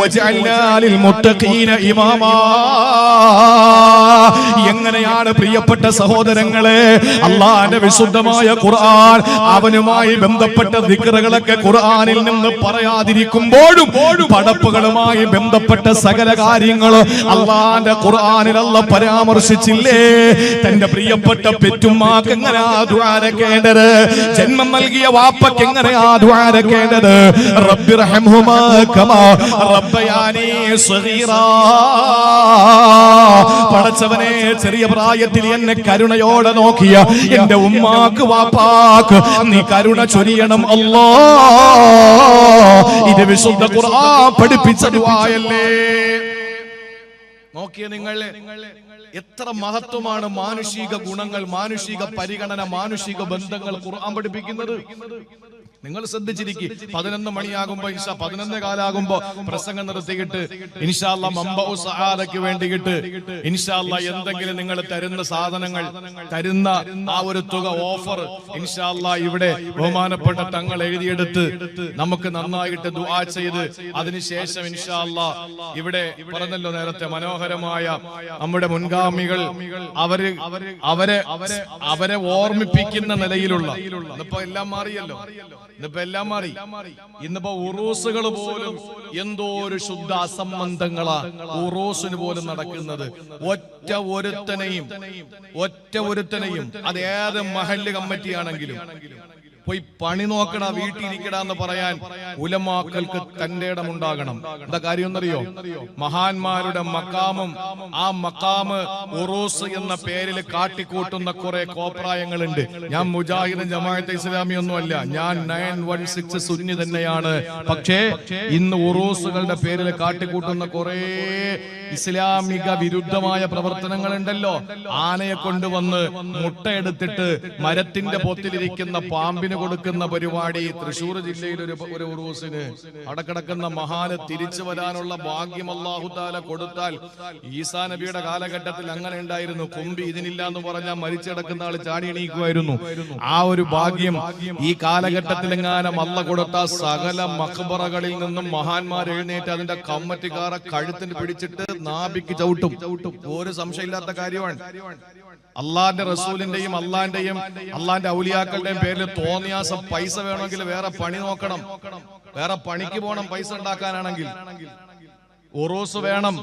വജഅൽനാ ലിൽ മുത്തഖീന ഇമാമാ. എങ്ങനെയാണ് പ്രിയപ്പെട്ട സഹോദരങ്ങളെ അള്ളാന്റെ വിശുദ്ധമായ ഖുർആൻ അവനുമായി ബന്ധപ്പെട്ട ദിക്റുകളൊക്കെ ഖുർആനിൽ നിന്ന് പറയാതിരിക്കുമ്പോഴും പടപ്പുകളുമായി ബന്ധപ്പെട്ട സകല കാര്യങ്ങളും അള്ളാന്റെ ഖുർആനിൽ അല്ലാഹ് പരാമർശിച്ചില്ലേ? തന്റെ പ്രിയപ്പെട്ട പെറ്റുമ്മാക്ക് എങ്ങനെയാ ദുആ രക്കേണ്ടത്? ജന്മം നൽകിയ വാപ്പയ്ക്ക് എങ്ങനെയാ ദുആ രക്കേണ്ടത്? റബ്ബിർഹംഹുമാ കമാ റബ്ബയാനി സഗീറാ. പടച്ചവനെ, ചെറിയ പ്രായത്തിൽ എന്നെ കരുണയോടെ നോക്കിയ എന്റെ ഉമ്മാക്ക് വാപ്പാക്ക് നീ കരുണ ചൊരിയണം അല്ലാഹ്. ഇത് വിശുദ്ധ ഖുർആൻ പഠിപ്പിച്ച ദുആയല്ലേ? നോക്കിയ നിങ്ങൾ എത്ര മഹത്വമാണ് മാനുഷിക ഗുണങ്ങൾ, മാനുഷിക പരിഗണന, മാനുഷിക ബന്ധങ്ങൾ ഖുർആൻ പഠിപ്പിക്കുന്നത്. നിങ്ങൾ ശ്രദ്ധിച്ചിരിക്കും. 11 മണിയാകുമ്പോ 11 കാലാകുമ്പോ പ്രസംഗം നിർത്തിയിട്ട് ഇൻഷാ അല്ലാഹ് മംബഉ സആദക്ക് വേണ്ടിയിട്ട് ഇൻഷാ അല്ലാഹ് എന്തെങ്കിലും നിങ്ങൾ തരുന്ന സാധനങ്ങൾ, തരുന്ന ആ ഒരു തുക ഓഫർ ഇൻഷാ അല്ലാഹ് ഇവിടെ ബഹുമാനപ്പെട്ട തങ്ങൾ എഴുതിയെടുത്ത് നമുക്ക് നന്നായിട്ട് ദുആ ചെയ്ത് അതിനുശേഷം ഇൻഷാ അല്ലാഹ് ഇവിടെ പറഞ്ഞല്ലോ നേരത്തെ മനോഹരമായ നമ്മുടെ മുൻഗാമികൾ അവരെ ഓർമ്മിപ്പിക്കുന്ന നിലയിലുള്ള, ഇന്നിപ്പോ എല്ലാം മാറിയല്ലോ, എല്ലാം മാറി. ഇന്നിപ്പോ ഉറൂസുകൾ പോലും എന്തോ ഒരു ശുദ്ധ അസംബന്ധങ്ങളാ ഉറൂസിന് പോലും നടക്കുന്നത്. ഒറ്റ ഒരുത്തനെയും അത് ഏത് മഹല്ല് കമ്മിറ്റിയാണെങ്കിലും പോയി പണി നോക്കണ, വീട്ടിലിരിക്കട എന്ന് പറയാൻ ഉലമാക്കൾക്ക് തന്റെ ഇടമുണ്ടാകണം. എന്താ കാര്യം എന്നറിയോ? മഹാന്മാരുടെ മക്കാമും ആ മക്കാമ് ഉറൂസ് എന്ന പേരിൽ കാട്ടിക്കൂട്ടുന്ന കുറെ കോപ്രായങ്ങളുണ്ട്. ഞാൻ മുജാഹിദ് ജമാഅത്തെ ഇസ്ലാമി ഒന്നുമല്ല, ഞാൻ 916 സുന്നി തന്നെയാണ്. പക്ഷേ ഇന്ന് ഉറൂസുകളുടെ പേരിൽ കാട്ടിക്കൂട്ടുന്ന കുറെ ഇസ്ലാമിക വിരുദ്ധമായ പ്രവർത്തനങ്ങൾ ഉണ്ടല്ലോ. ആനയെ കൊണ്ടുവന്ന് മുട്ടയെടുത്തിട്ട് മരത്തിന്റെ പൊത്തിലിരിക്കുന്ന പാമ്പിന് കൊടുക്കുന്ന പരിപാടി. തൃശ്ശൂർ ജില്ലയിൽ ഒരു ഉറൂസിന് അവിടെ കിടക്കുന്ന മഹാന് തിരിച്ചു വരാനുള്ള ഭാഗ്യം അല്ലാഹു തആല കൊടുത്താൽ, ഈസാ നബിയുടെ കാലഘട്ടത്തിൽ അങ്ങനെ ഉണ്ടായിരുന്നു. കൊമ്പി ഇതിനില്ല എന്ന് പറഞ്ഞാൽ മരിച്ചടക്കുന്ന ആള് ചാടി എണീക്കുമായിരുന്നു. ആ ഒരു ഭാഗ്യം ഈ കാലഘട്ടത്തിൽ എങ്ങാനും അല്ലാഹു കൊടുത്ത സകല മഖ്ബറകളിൽ നിന്നും മഹാന്മാർ എഴുന്നേറ്റ് അതിന്റെ കമ്മറ്റിക്കാരെ കഴുത്തിന് പിടിച്ചിട്ട് നാഭിക്ക് ചവിട്ടും. ഒരു സംശയമില്ലാത്ത കാര്യമാണ്. അള്ളാന്റെ റസൂലിന്റെയും അള്ളാന്റെ ഔലിയാക്കളുടെയും പേരിൽ തോന്നിയാസം പൈസ വേണമെങ്കിൽ വേറെ പണി നോക്കണം, വേറെ പണിക്ക് പോകണം. പൈസ ഉണ്ടാക്കാനാണെങ്കിൽ ഉറൂസ് വേണം,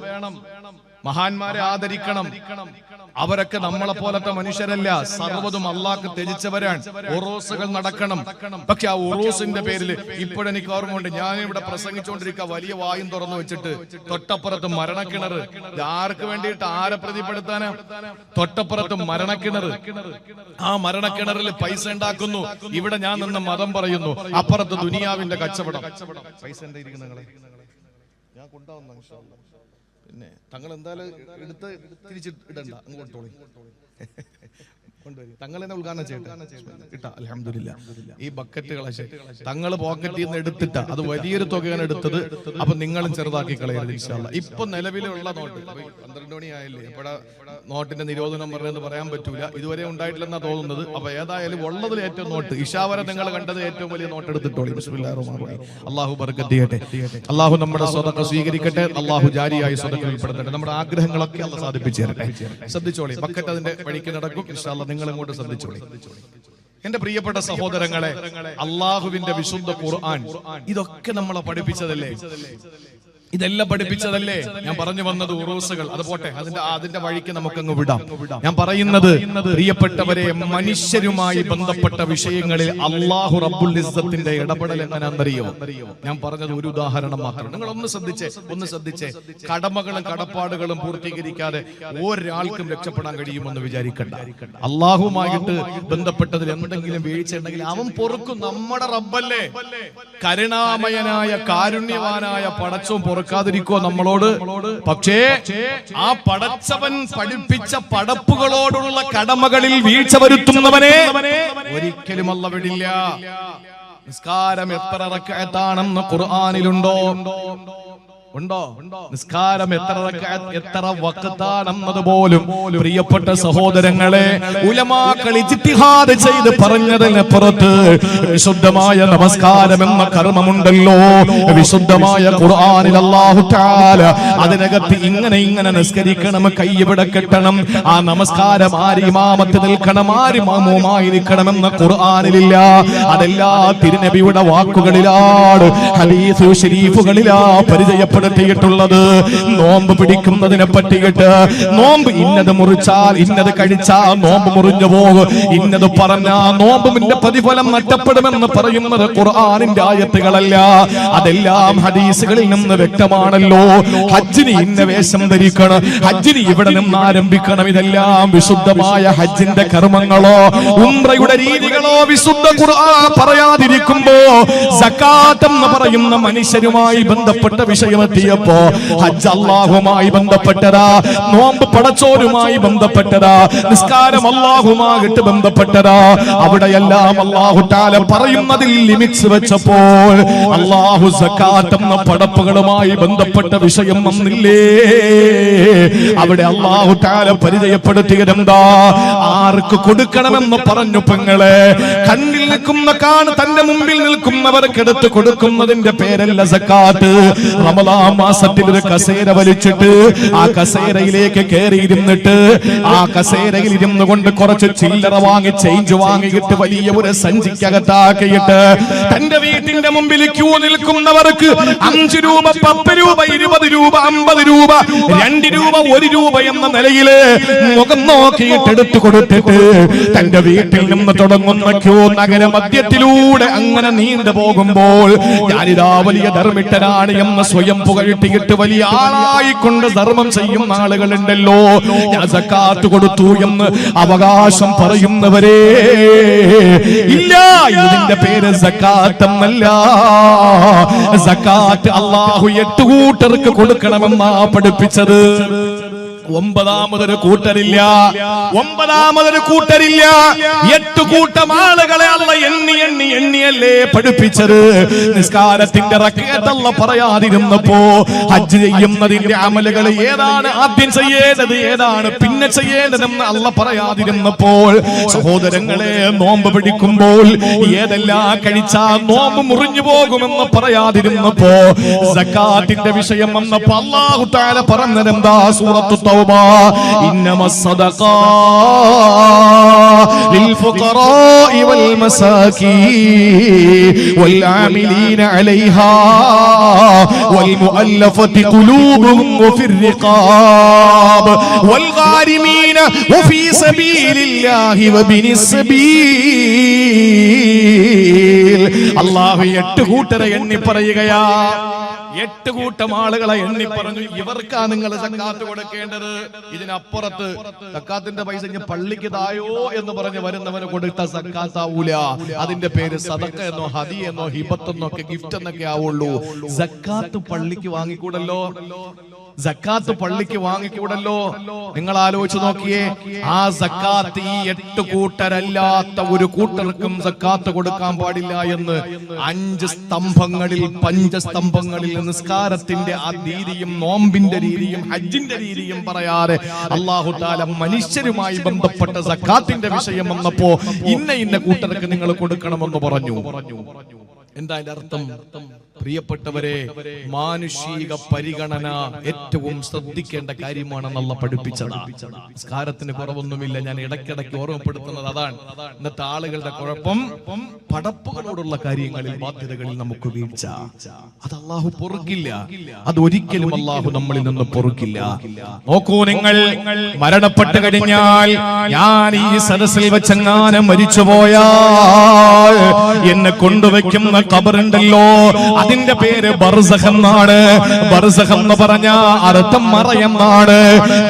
മഹാന്മാരെ ആദരിക്കണം. അവരൊക്കെ നമ്മളെ പോലത്തെ മനുഷ്യരല്ല, സർവ്വതും അള്ളാഹ്ക്ക് ത്യജിച്ചവരാണ്. ഉറൂസുകൾ നടക്കണം. പക്ഷെ ആ ഉറൂസിന്റെ പേരിൽ ഇപ്പോഴെനിക്ക് ഓർമ്മയുണ്ട്, ഞാൻ ഇവിടെ പ്രസംഗിച്ചുകൊണ്ടിരിക്കുക, വലിയ വായും തുറന്നു വെച്ചിട്ട് തൊട്ടപ്പുറത്ത് മരണക്കിണർ. ആർക്ക് വേണ്ടിയിട്ട്, ആരെ പ്രതിപ്പെടുത്താനാ? തൊട്ടപ്പുറത്ത് മരണക്കിണർ. ആ മരണക്കിണറിൽ പൈസ ഉണ്ടാക്കുന്നു. ഇവിടെ ഞാൻ നിന്ന് മതം പറയുന്നു, അപ്പുറത്ത് ദുനിയാവിന്റെ കച്ചവടം. പൈസ ഉണ്ടായിരിക്കും നിങ്ങളെ, ഞാൻ കൊണ്ടാവുന്ന. പിന്നെ തങ്ങൾ എന്തായാലും എടുത്ത് തിരിച്ചിടണ്ട, അങ്ങ് കൊണ്ടോളി. തങ്ങൾ തന്നെ ഉദ്ഘാടനം ചെയ്യട്ടെ. അൽഹംദുലില്ലാ. ഈ ബക്കറ്റുകളെ തങ്ങൾ പോക്കറ്റിൽ നിന്ന് എടുത്തിട്ട, അത് വലിയൊരു തുകയാണ് എടുത്തത്. അപ്പൊ നിങ്ങളും ചെറുതാക്കി കളയരുത് ഇൻഷാ അല്ലാഹ്. ഇപ്പൊ നിലവിലുള്ള നോട്ട് 12 മണിയായില്ലേ, എപ്പോഴാ നോട്ടിന്റെ നിരോധനം പറഞ്ഞെന്ന് പറയാൻ പറ്റൂല. ഇതുവരെ ഉണ്ടായിട്ടില്ലെന്നാ തോന്നുന്നത്. അപ്പൊ ഏതായാലും ഉള്ളതിൽ ഏറ്റവും നോട്ട് ഇഷാവര നിങ്ങൾ കണ്ടത് ഏറ്റവും വലിയ നോട്ട് എടുത്തിട്ടോളി. ബിസ്മില്ലാഹിർ റഹ്മാനിർ റഹീം. അല്ലാഹു ബർക്കത്ത് ചെയ്യട്ടെ. അല്ലാഹു നമ്മുടെ സ്വതക്ക സ്വീകരിക്കട്ടെ. അല്ലാഹു ജാരിയായി സ്വതക്കയിൽ ഉൾപ്പെടുത്തട്ടെ. നമ്മുടെ ആഗ്രഹങ്ങളൊക്കെ അല്ലാഹ് സാധിപ്പിച്ചു തരട്ടെ. ശ്രദ്ധിച്ചോളി, ബക്കറ്റ് അതിന്റെ വഴിക്ക് നടക്കും ഇൻഷാ അല്ലാഹ്. നിങ്ങൾ അങ്ങോട്ട് ശ്രദ്ധിച്ചോളി. എന്റെ പ്രിയപ്പെട്ട സഹോദരങ്ങളെ, അള്ളാഹുവിന്റെ വിശുദ്ധ ഖുർആൻ ഇതൊക്കെ നമ്മളെ പഠിപ്പിച്ചതല്ലേ? ഇതെല്ലാം പഠിപ്പിച്ചതല്ലേ? ഞാൻ പറഞ്ഞു വന്നത് ഉറൂസുകൾ, അത് പോട്ടെ, അതിന്റെ വഴിക്ക് നമുക്കങ്ങ് വിടാം. ഞാൻ പറയുന്നത് പ്രിയപ്പെട്ടവരെ, മനുഷ്യരുമായി ബന്ധപ്പെട്ട വിഷയങ്ങളിൽ അല്ലാഹു റബ്ബുൽ ഇസ്സത്തിന്റെ ഇടപെടൽ എങ്ങനെയാണെന്നറിയോ? ഞാൻ പറഞ്ഞത് ഒരു ഉദാഹരണം മാത്രം. നിങ്ങൾ ഒന്ന് ശ്രദ്ധിച്ചേ. കടമകളും കടപ്പാടുകളും പൂർത്തീകരിക്കാതെ ഒരാൾക്കും രക്ഷപ്പെടാൻ കഴിയുമെന്ന് വിചാരിക്കണ്ട. അള്ളാഹുമായിട്ട് ബന്ധപ്പെട്ടതിൽ എന്തെങ്കിലും വീഴ്ച ഉണ്ടെങ്കിൽ അവൻ പൊറുക്കും. നമ്മുടെ റബ്ബല്ലേ, കരുണാമയനായ കാരുണ്യവാനായ പടച്ചോൻ പൊറുക്കാതിരിക്കോ നമ്മളോട്? പക്ഷേ ആ പടച്ചവൻ പഠിപ്പിച്ച പടപ്പുകളോടുള്ള കടമകളിൽ വീഴ്ച വരുത്തുന്നവനെ ഒരിക്കലും അല്ലാഹു വിടില്ല. നിസ്കാരം എത്ര റക്അത്താണെന്ന് ഖുർആനിലുണ്ടോ? ഉണ്ടോ? നിസ്കാരം എത്ര വഖ്താണെന്നത് പോലും പ്രിയപ്പെട്ട സഹോദരങ്ങളെ ഉലമാക്കൾ ഇജ്തിഹാദ് ചെയ്ത് പറഞ്ഞതിനപ്പുറത്ത് വിശുദ്ധമായ നമസ്കാരം എന്ന കർമ്മമുണ്ടല്ലോ. വിശുദ്ധമായ ഖുർആനിൽ അല്ലാഹു തആല അതിനകത്ത് ഇങ്ങനെ നിസ്കരിക്കണം, കൈവിടെ കെട്ടണം, ആ നമസ്കാരം ആര് ഇമാമത്ത് നിൽക്കണം, ആര് മാമൂമായി നിൽക്കണമെന്ന് ഖുർആനിലില്ല. അതെല്ലാ തിരുനബിയുടെ വാക്കുകളിലാണ്, ഹദീസ് ശരീഫുകളിലാ പരിചയപ്പെടുത്തിയിട്ടുള്ളത്. നോമ്പ് പിടിക്കുന്നതിനെ പറ്റിയിട്ട് നോമ്പ് ഇന്നത് മുറിച്ചാൽ ഇന്നത് കഴിച്ചാൽ നോമ്പ് മുറിഞ്ഞു പോകും, ഇന്നത് പറഞ്ഞാൽ നോമ്പിന്റെ പ്രതിഫലം നഷ്ടപ്പെടുമെന്ന് പറയുന്നത് ഖുർആനിന്റെ ആയത്തുകളല്ല, അതെല്ലാം ഹദീസുകളിൽ നിന്ന് വ്യക്തമാണല്ലോ. ഹജ്ജിന് ഇന്ന വേഷം ധരിക്കണം, ഹജ്ജിന് ഇവിടെ നിന്ന് ആരംഭിക്കണം, ഇതെല്ലാം വിശുദ്ധമായ ഹജ്ജിന്റെ കർമ്മങ്ങളോ ഉംറയുടെ രീതികളോ വിശുദ്ധ ഖുർആൻ പറയാതിരിക്കുമ്പോ സകാത്ത് എന്ന് പറയുന്ന മനുഷ്യരുമായി ബന്ധപ്പെട്ട വിഷയമെത്തിയപ്പോ ഹജ്ജ് അല്ലാഹുമായി ബന്ധപ്പെട്ടതാ, നോമ്പ് പടച്ചോരുമായി ബന്ധപ്പെട്ടതാ, നിസ്കാരം അല്ലാഹുമായിട്ട് ബന്ധപ്പെട്ടതാ. അവിടെയെല്ലാം അല്ലാഹു തആല പറയുന്നതിൽ ലിമിറ്റ്സ് വെച്ചപ്പോൾ അല്ലാഹു സകാത്ത് എന്ന പടപ്പുകളുമായി ബന്ധപ്പെട്ട വിഷയം വന്നില്ലേ? അവിടെ അല്ലാഹു തആല പരിചയപ്പെടുത്തിയതെന്താ? ആർക്ക് കൊടുക്കണമെന്ന് പറഞ്ഞു പെങ്ങളെ. കണ്ണിൽ നിൽക്കുന്ന തന്റെ മുമ്പിൽ നിൽക്കുന്നവർക്ക് എടുത്ത് കൊടുക്കുന്നതിന്റെ പേരല്ല സക്കാത്ത്. റമദാൻ മാസത്തിൽ ഒരു കസേര വലിച്ചിട്ട് ആ കസേരയിലേക്ക് കയറിയിരുന്നിട്ട് ആ കസേരയിൽ ഇരുന്നു കൊണ്ട് കുറച്ച് ചില്ലറ വാങ്ങി ചേഞ്ച് വാങ്ങിയിട്ട് വലിയ ഒരു സഞ്ചിക്കകത്താക്കിയിട്ട് തന്റെ വീട്ടിന്റെ മുമ്പിൽ ക്യൂ നിൽക്കുന്നവർക്ക് 5 രൂപ, 10 രൂപ, 20 രൂപ, 50 രൂപ, 2 രൂപ, 1 രൂപ എന്ന നിലയില് മുഖം നോക്കിയിട്ട് എടുത്തു കൊടുത്തിട്ട് തന്റെ വീട്ടിൽ നിന്ന് തുടങ്ങുന്ന ക്യൂ നഗര മധ്യത്തിലൂടെ അങ്ങനെ നീണ്ടു പോകുമ്പോൾ ഞാനിതാ വലിയ ധർമ്മിട്ടനാണ് എന്ന് സ്വയം പുകഴ്ത്തിയിട്ട് വലിയ ആളായിക്കൊണ്ട് ധർമ്മം ചെയ്യുന്ന ആളുകളുണ്ടല്ലോ. ഞാൻ സക്കാത്ത് കൊടുത്തു എന്ന് അവകാശം പറയുന്നവരെ ഇല്ല, ഇതിന്റെ പേര് സക്കാത്ത് എന്നല്ല. സക്കാത്ത് അല്ലാഹു 8 കൂട്ടർക്ക് കൊടുക്കണമെന്നാ പഠിപ്പിച്ചത്. 9ാമതൊരു കൂട്ടരില്ല, 8 കൂട്ടം ആളുകളെ അല്ല എണ്ണിയല്ലേ പഠിപ്പിച്ചത്. നിസ്കാരത്തിന്റെ റക്അത്ത് അല്ല പറയാതിരുന്നപ്പോ ഹജ്ജ് ചെയ്യുന്നതിന്റെ അമലുകൾ ഏതാണ് ആദ്യം ചെയ്യേണ്ടത്, ഏതാണ് പിന്നെ ചെയ്യേണ്ടതെന്ന് അല്ല പറയാതിരുന്നപ്പോൾ സഹോദരങ്ങളെ നോമ്പ് പിടിക്കുമ്പോൾ ഏതെല്ലാം കഴിച്ചാൽ നോമ്പ് മുറിഞ്ഞു പോകുമെന്ന് പറയാതിരുന്നപ്പോ സക്കാത്തിന്റെ വിഷയം വന്നപ്പോ അല്ലാഹു തആല പറഞ്ഞതെന്താ? സൂറത്തു തൗബ, إنما الصدقات للفقراء والمساكين والعاملين عليها والمؤلفة قلوبهم وفي الرقاب والغارمين وفي سبيل الله وابن السبيل. അല്ലാഹു 8 കൂട്ടരെ എണ്ണി പറയുകയാ. 8 കൂട്ടം ആളുകളെ എണ്ണി പറഞ്ഞു, ഇവർക്കാ നിങ്ങൾ സക്കാത്ത് കൊടുക്കേണ്ടത്. ഇതിനപ്പുറത്ത് സക്കാത്തിന്റെ പൈസ പള്ളിക്ക് തായോ എന്ന് പറഞ്ഞ് വരുന്നവന് കൊടുത്ത സക്കാത്താവൂല. അതിന്റെ പേര് സദഖ എന്നോ ഹദി എന്നോ ഹിബത്ത് എന്നോ ഗിഫ്റ്റ് എന്നൊക്കെ ആവുള്ളൂ. സക്കാത്ത് പള്ളിക്ക് വാങ്ങിക്കൂടല്ലോ, സക്കാത്ത് പള്ളിക്ക് വാങ്ങിക്കൂടല്ലോ. നിങ്ങൾ ആലോചിച്ച് നോക്കിയേ, ആ സക്കാത്ത് ഈ 8 കൂട്ടരല്ലാത്ത ഒരു കൂട്ടർക്കും സക്കാത്ത് കൊടുക്കാൻ പാടില്ല എന്ന് 5 സ്തംഭങ്ങളിൽ, പഞ്ചസ്തംഭങ്ങളിൽ നിസ്കാരത്തിന്റെ ആ രീതിയും നോമ്പിന്റെ രീതിയും ഹജ്ജിന്റെ രീതിയും പറയാതെ അല്ലാഹു തആല മനുഷ്യരുമായി ബന്ധപ്പെട്ട സക്കാത്തിന്റെ വിഷയം വന്നപ്പോ ഇന്ന കൂട്ടർക്ക് നിങ്ങൾ കൊടുക്കണമെന്ന് പറഞ്ഞു. എന്താ അതിന്റെ അർത്ഥം? പ്രിയപ്പെട്ടവരെ, മാനുഷിക പരിഗണന ഏറ്റവും ശ്രദ്ധിക്കേണ്ട കാര്യമാണെന്നുള്ള പഠിപ്പിച്ചത്. നിസ്കാരത്തിന് കുറവൊന്നുമില്ല. ഞാൻ ഇടയ്ക്കിടയ്ക്ക് ഓർമ്മപ്പെടുത്തുന്നത് അതാണ്. ഇന്നത്തെ ആളുകളുടെ കുഴപ്പം പടപ്പുകളോടുള്ള കാര്യങ്ങളിൽ, ബാധ്യതകളിൽ നമുക്ക് വീഴ്ച. അത് അല്ലാഹു പൊറുക്കില്ല, അത് ഒരിക്കലും അല്ലാഹു നമ്മളിൽ നിന്ന് പൊറുക്കില്ല. നോക്കൂ, നിങ്ങൾ മരണപ്പെട്ട് കഴിഞ്ഞാൽ, ഞാൻ ഈ സദസ്സിൽ വെച്ചെങ്ങാനും മരിച്ചുപോയാൽ എന്നെ കൊണ്ടുവയ്ക്കുന്ന ഖബറുണ്ടല്ലോ, അതിന്റെ പേര് ബർസഖ് എന്നാണ്. ബർസഖ് എന്ന് പറഞ്ഞ അർത്ഥം മറയെന്നാണ്.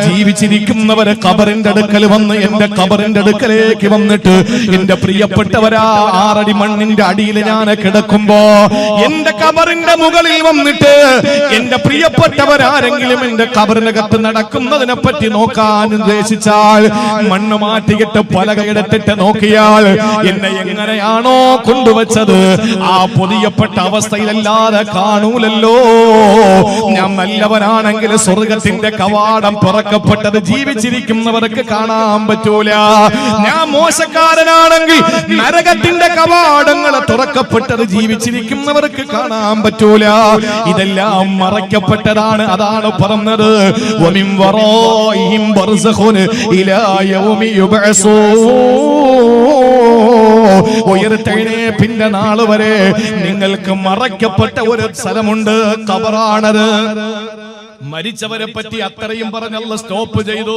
ജീവിച്ചിരിക്കുന്നവരെ ഖബറിന്റെ അടുക്കൽ വന്ന്, എന്റെ ഖബറിന്റെ അടുക്കലേക്ക് വന്നിട്ട്, എന്റെ പ്രിയപ്പെട്ടവരാ 6 അടി മണ്ണിന്റെ അടിയിൽ ഞാൻ കിടക്കുമ്പോ എന്റെ ഖബറിന്റെ മുകളിൽ വന്നിട്ട് എന്റെ പ്രിയപ്പെട്ടവരാരെങ്കിലും എന്റെ ഖബറിനകത്ത് നടക്കുന്നതിനെ പറ്റി നോക്കാൻ ഉദ്ദേശിച്ചാൽ, മണ്ണ് മാറ്റിയിട്ട് പലകയെടുത്തിട്ട് നോക്കിയാൽ എന്നെ എങ്ങനെയാണോ കൊണ്ടുവച്ചത് ആ പൊതിയപ്പെട്ട അവസ്ഥയിലല്ലാതെ കാണൂലല്ലോ. ഞാൻ നല്ലവനാണെങ്കിൽ സ്വർഗത്തിന്റെ കവാടം തുറക്കപ്പെട്ടത് ജീവിച്ചിരിക്കുന്നവർക്ക് കാണാൻ പറ്റൂല. ഞാൻ മോശക്കാരനാണെങ്കിൽ നരകത്തിന്റെ കവാടങ്ങൾ തുറക്കപ്പെട്ടത് ജീവിച്ചിരിക്കുന്നവർക്ക് കാണാൻ പറ്റൂല. ഇതെല്ലാം മറയ്ക്കപ്പെട്ടതാണ്. അതാണ് പറഞ്ഞത് വമിൻ വറാഇഹിം ബർസഖുൻ ഇലാ യൗമി യുബ്അസൂൻ. ഉയർത്തെഴുന്നേൽപ്പിന്റെ നാൾ വരെ നിങ്ങൾക്ക് മറയ്ക്കപ്പെട്ട ഒരു സ്ഥലമുണ്ട്, ഖബറാണത്. മരിച്ചവരെ പറ്റി അത്രയും പറഞ്ഞല്ല സ്റ്റോപ്പ് ചെയ്തു.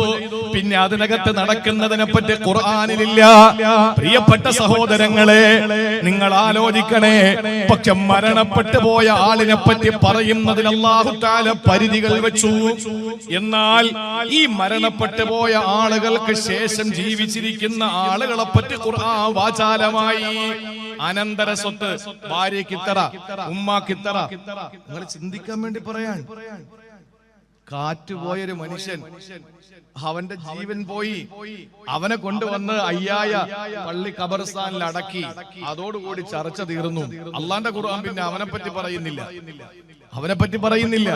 പിന്നെ അതിനകത്ത് നടക്കുന്നതിനെ പറ്റി ഖുർആനിലില്ല. പ്രിയപ്പെട്ട സഹോദരങ്ങളെ, നിങ്ങൾ ആലോചിക്കണേ. പക്ഷെ മരണപ്പെട്ടു പോയ ആളിനെ പറ്റി പറയുന്നതിൽ അല്ലാഹു തആല പരിധികൾ വെച്ചു. എന്നാൽ ഈ മരണപ്പെട്ടു പോയ ആളുകൾക്ക് ശേഷം ജീവിച്ചിരിക്കുന്ന ആളുകളെ പറ്റി ഖുർആൻ വാചാലമായി അനന്തര സ്വത്ത്, ഭാര്യയ്ക്ക് ഇത്ര, ഉമ്മാക്ക് ഇത്ര, നിങ്ങൾ ചിന്തിക്കാൻ വേണ്ടി പറയാൻ. കാറ്റുപോയൊരു മനുഷ്യൻ, അവന്റെ ജീവൻ പോയി, അവനെ കൊണ്ടുവന്ന് അയ്യായ പള്ളി ഖബർസ്ഥാനിൽ അടക്കി. അതോടുകൂടി ചർച്ച തീർന്നു. അള്ളാന്റെ ഖുർആൻ പിന്നെ അവനെ പറ്റി പറയുന്നില്ല, അവനെ പറ്റി പറയുന്നില്ല.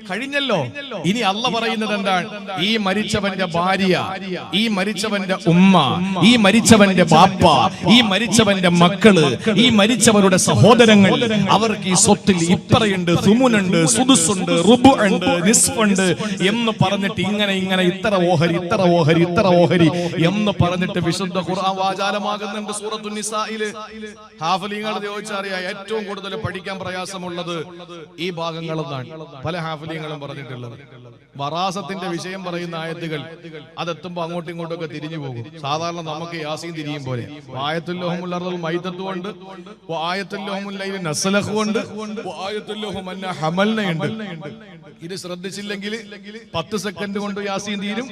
കഴിഞ്ഞല്ലോ. ഇനി അള്ള പറയുന്നത് എന്താണ്? ഈ മരിച്ചവന്റെ ഭാര്യ, ഈ മരിച്ചവന്റെ ഉമ്മ, ഈ മരിച്ചവന്റെ ബാപ്പ, ഈ മരിച്ചവന്റെ മക്കള്, ഈ മരിച്ചവരുടെ സഹോദരങ്ങൾ, അവർക്ക് ഈ സ്വത്തിൽ ഇത്രയുണ്ട്, സുമുനുണ്ട്, സുദുസുണ്ട്, റുബുണ്ട്, നിസ്ഫുണ്ട് എന്ന് പറഞ്ഞിട്ട് ഇങ്ങനെ ഇങ്ങനെ ഇത്ര ഓഹരി, ഇത്ര ഓഹരി, ഇത്ര ഓഹരി എന്ന് പറഞ്ഞിട്ട് വിശുദ്ധ ഖുർആൻ വാചാലമാകുന്നുണ്ട്. സൂറത്തുൻ നിസായില് ഹാഫിളീങ്ങൾ ചോദിച്ചറിയാം, ഏറ്റവും കൂടുതൽ പഠിക്കാൻ പ്രയാസമുള്ളത് ഈ ഭാഗങ്ങളെന്നാണ് പല ഹാഫിളീങ്ങളും പറഞ്ഞിട്ടുള്ളത്. വറാസത്തിന്റെ വിഷയം പറയുന്ന ആയത്തുകൾ അതെത്തുമ്പോ അങ്ങോട്ടും ഇങ്ങോട്ടും ഒക്കെ തിരിഞ്ഞു പോകും. സാധാരണ നമുക്ക് യാസീൻ തിരിയും പോലെ ആയത്തുൽ അർദുൽ മൈതത്തു ഉണ്ട്, ആയത്തുൽ ലഹുമുൽ ലൈലു നസ്ലഖു ഉണ്ട്, ആയത്തുൽ ലഹും അന്ന ഹമൽനയുണ്ട്. ഇത് ശ്രദ്ധിച്ചില്ലെങ്കിൽ 10 സെക്കൻഡ് കൊണ്ട് യാസീൻ തീരും.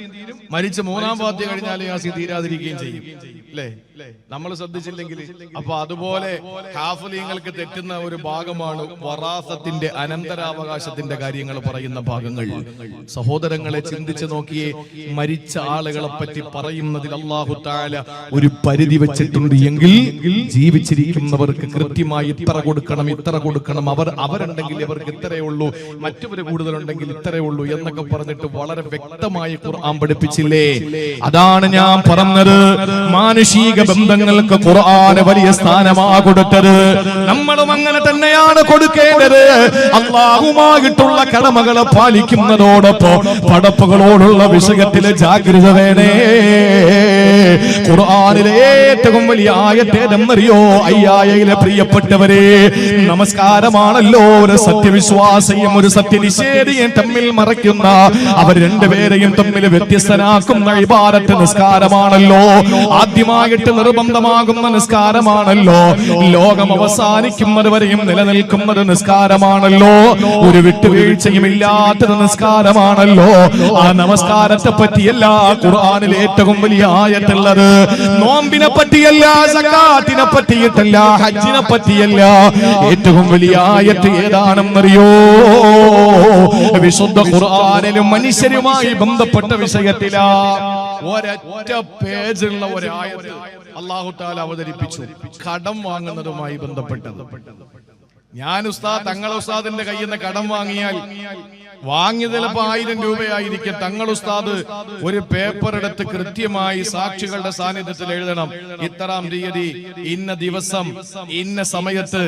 മരിച്ച മൂന്നാം പാദ്യ കഴിഞ്ഞാൽ യാസീൻ തീരാതിരിക്കുകയും ചെയ്യും, അല്ലേ? നമ്മൾ ശ്രദ്ധിച്ചില്ലെങ്കിൽ. അപ്പൊ അതുപോലെ ഹാഫിളീങ്ങൾക്ക് തെറ്റുന്ന ഒരു ഭാഗമാണ് വറാസത്തിന്റെ അനന്തരാവകാശത്തിന്റെ കാര്യങ്ങൾ പറയുന്ന ഭാഗങ്ങൾ. സഹോദരങ്ങളെ, ചിന്തിച്ചു നോക്കിയേ. മരിച്ച ആളുകളെ പറ്റി പറയുന്നതിൽ അല്ലാഹു തആല ഒരു പരിധി വെച്ചിട്ടുണ്ട് എങ്കിൽ ജീവിച്ചിരിക്കുന്നവർക്ക് കൃത്യമായി ഇത്ര കൊടുക്കണം, ഇത്ര കൊടുക്കണം, അവരുണ്ടെങ്കിൽ ഇവർക്ക് ഇത്രയേ ഉള്ളൂ, മറ്റവര് കൂടുതലുണ്ടെങ്കിൽ ഇത്രയേ ഉള്ളൂ എന്നൊക്കെ പറഞ്ഞിട്ട് വളരെ വ്യക്തമായി ഖുർആൻ പഠിപ്പിച്ചില്ലേ? അതാണ് ഞാൻ പറഞ്ഞത്. മാനുഷിക ബന്ധങ്ങൾക്ക് ഖുർആൻ വലിയ സ്ഥാനമാണ് കൊടുത്തത്. നമ്മളും അങ്ങനെ തന്നെയാണ് കൊടുക്കേണ്ടത്. അല്ലാഹുമായിട്ടുള്ള കടമകളെ പാലിക്കുന്നതോടൊപ്പം പടപ്പുകളോടുള്ള വിഷയത്തിലെ ജാഗ്രത വേണേ. ഖുർആനിലെ ഏറ്റവും വലിയ ആയത്തേതെന്നറിയോ? അയ്യായയിലെ പ്രിയപ്പെട്ടവരെ, നമസ്കാരമാണല്ലോ ഒരു സത്യവിശ്വാസിയും ഒരു സത്യനിഷേധിയും തമ്മിൽ മറയ്ക്കുന്ന, അവർ രണ്ടുപേരെയും തമ്മിൽ വ്യത്യസ്തനാക്കുന്ന ഇബാദത്ത് നിസ്കാരമാണല്ലോ. ആദ്യമായിട്ട് നിർബന്ധമാകുന്ന നിസ്കാരമാണല്ലോ. ലോകം അവസാനിക്കുന്നത് വരെയും നിലനിൽക്കുന്നത് നിസ്കാരമാണല്ലോ. ഒരു വിട്ടുവീഴ്ചയും ഇല്ലാത്തത് നിസ്കാരമാണല്ലോ. ആ നമസ്കാരത്തെ പറ്റിയല്ല ഖുർആനിൽ ഏറ്റവും വലിയ ആയത്തുള്ളത്. നോമ്പിനെ പറ്റിയല്ല, സകാത്തിനെ പറ്റിയിട്ടല്ല, ഹജ്ജിനെ പറ്റിയല്ല. ഏറ്റവും വലിയ ആയത്ത് ഏതാണെന്നറിയോ? വിശുദ്ധ ഖുർആനിലും മനുഷ്യരുമായി ബന്ധപ്പെട്ട വിഷയത്തിലാ ഒരൊറ്റ പേജുള്ള ഒരു ആയത്ത് അല്ലാഹു തആല അവതരിപ്പിച്ചു. കടം വാങ്ങുന്നതുമായി ബന്ധപ്പെട്ടത്. ഞാൻ ഉസ്താദ്, തങ്ങൾ ഉസ്താദിന്റെ കയ്യിൽ നിന്ന് കടം വാങ്ങിയാൽ വാങ്ങിയത് ചിലപ്പോ 1000 രൂപയായിരിക്കും. തങ്ങൾ ഉസ്താദ് ഒരു പേപ്പർ എടുത്ത് കൃത്യമായി സാക്ഷികളുടെ സാന്നിധ്യത്തിൽ എഴുതണം, ഇത്രാം തീയതി ഇന്ന ദിവസം ഇന്ന സമയത്ത്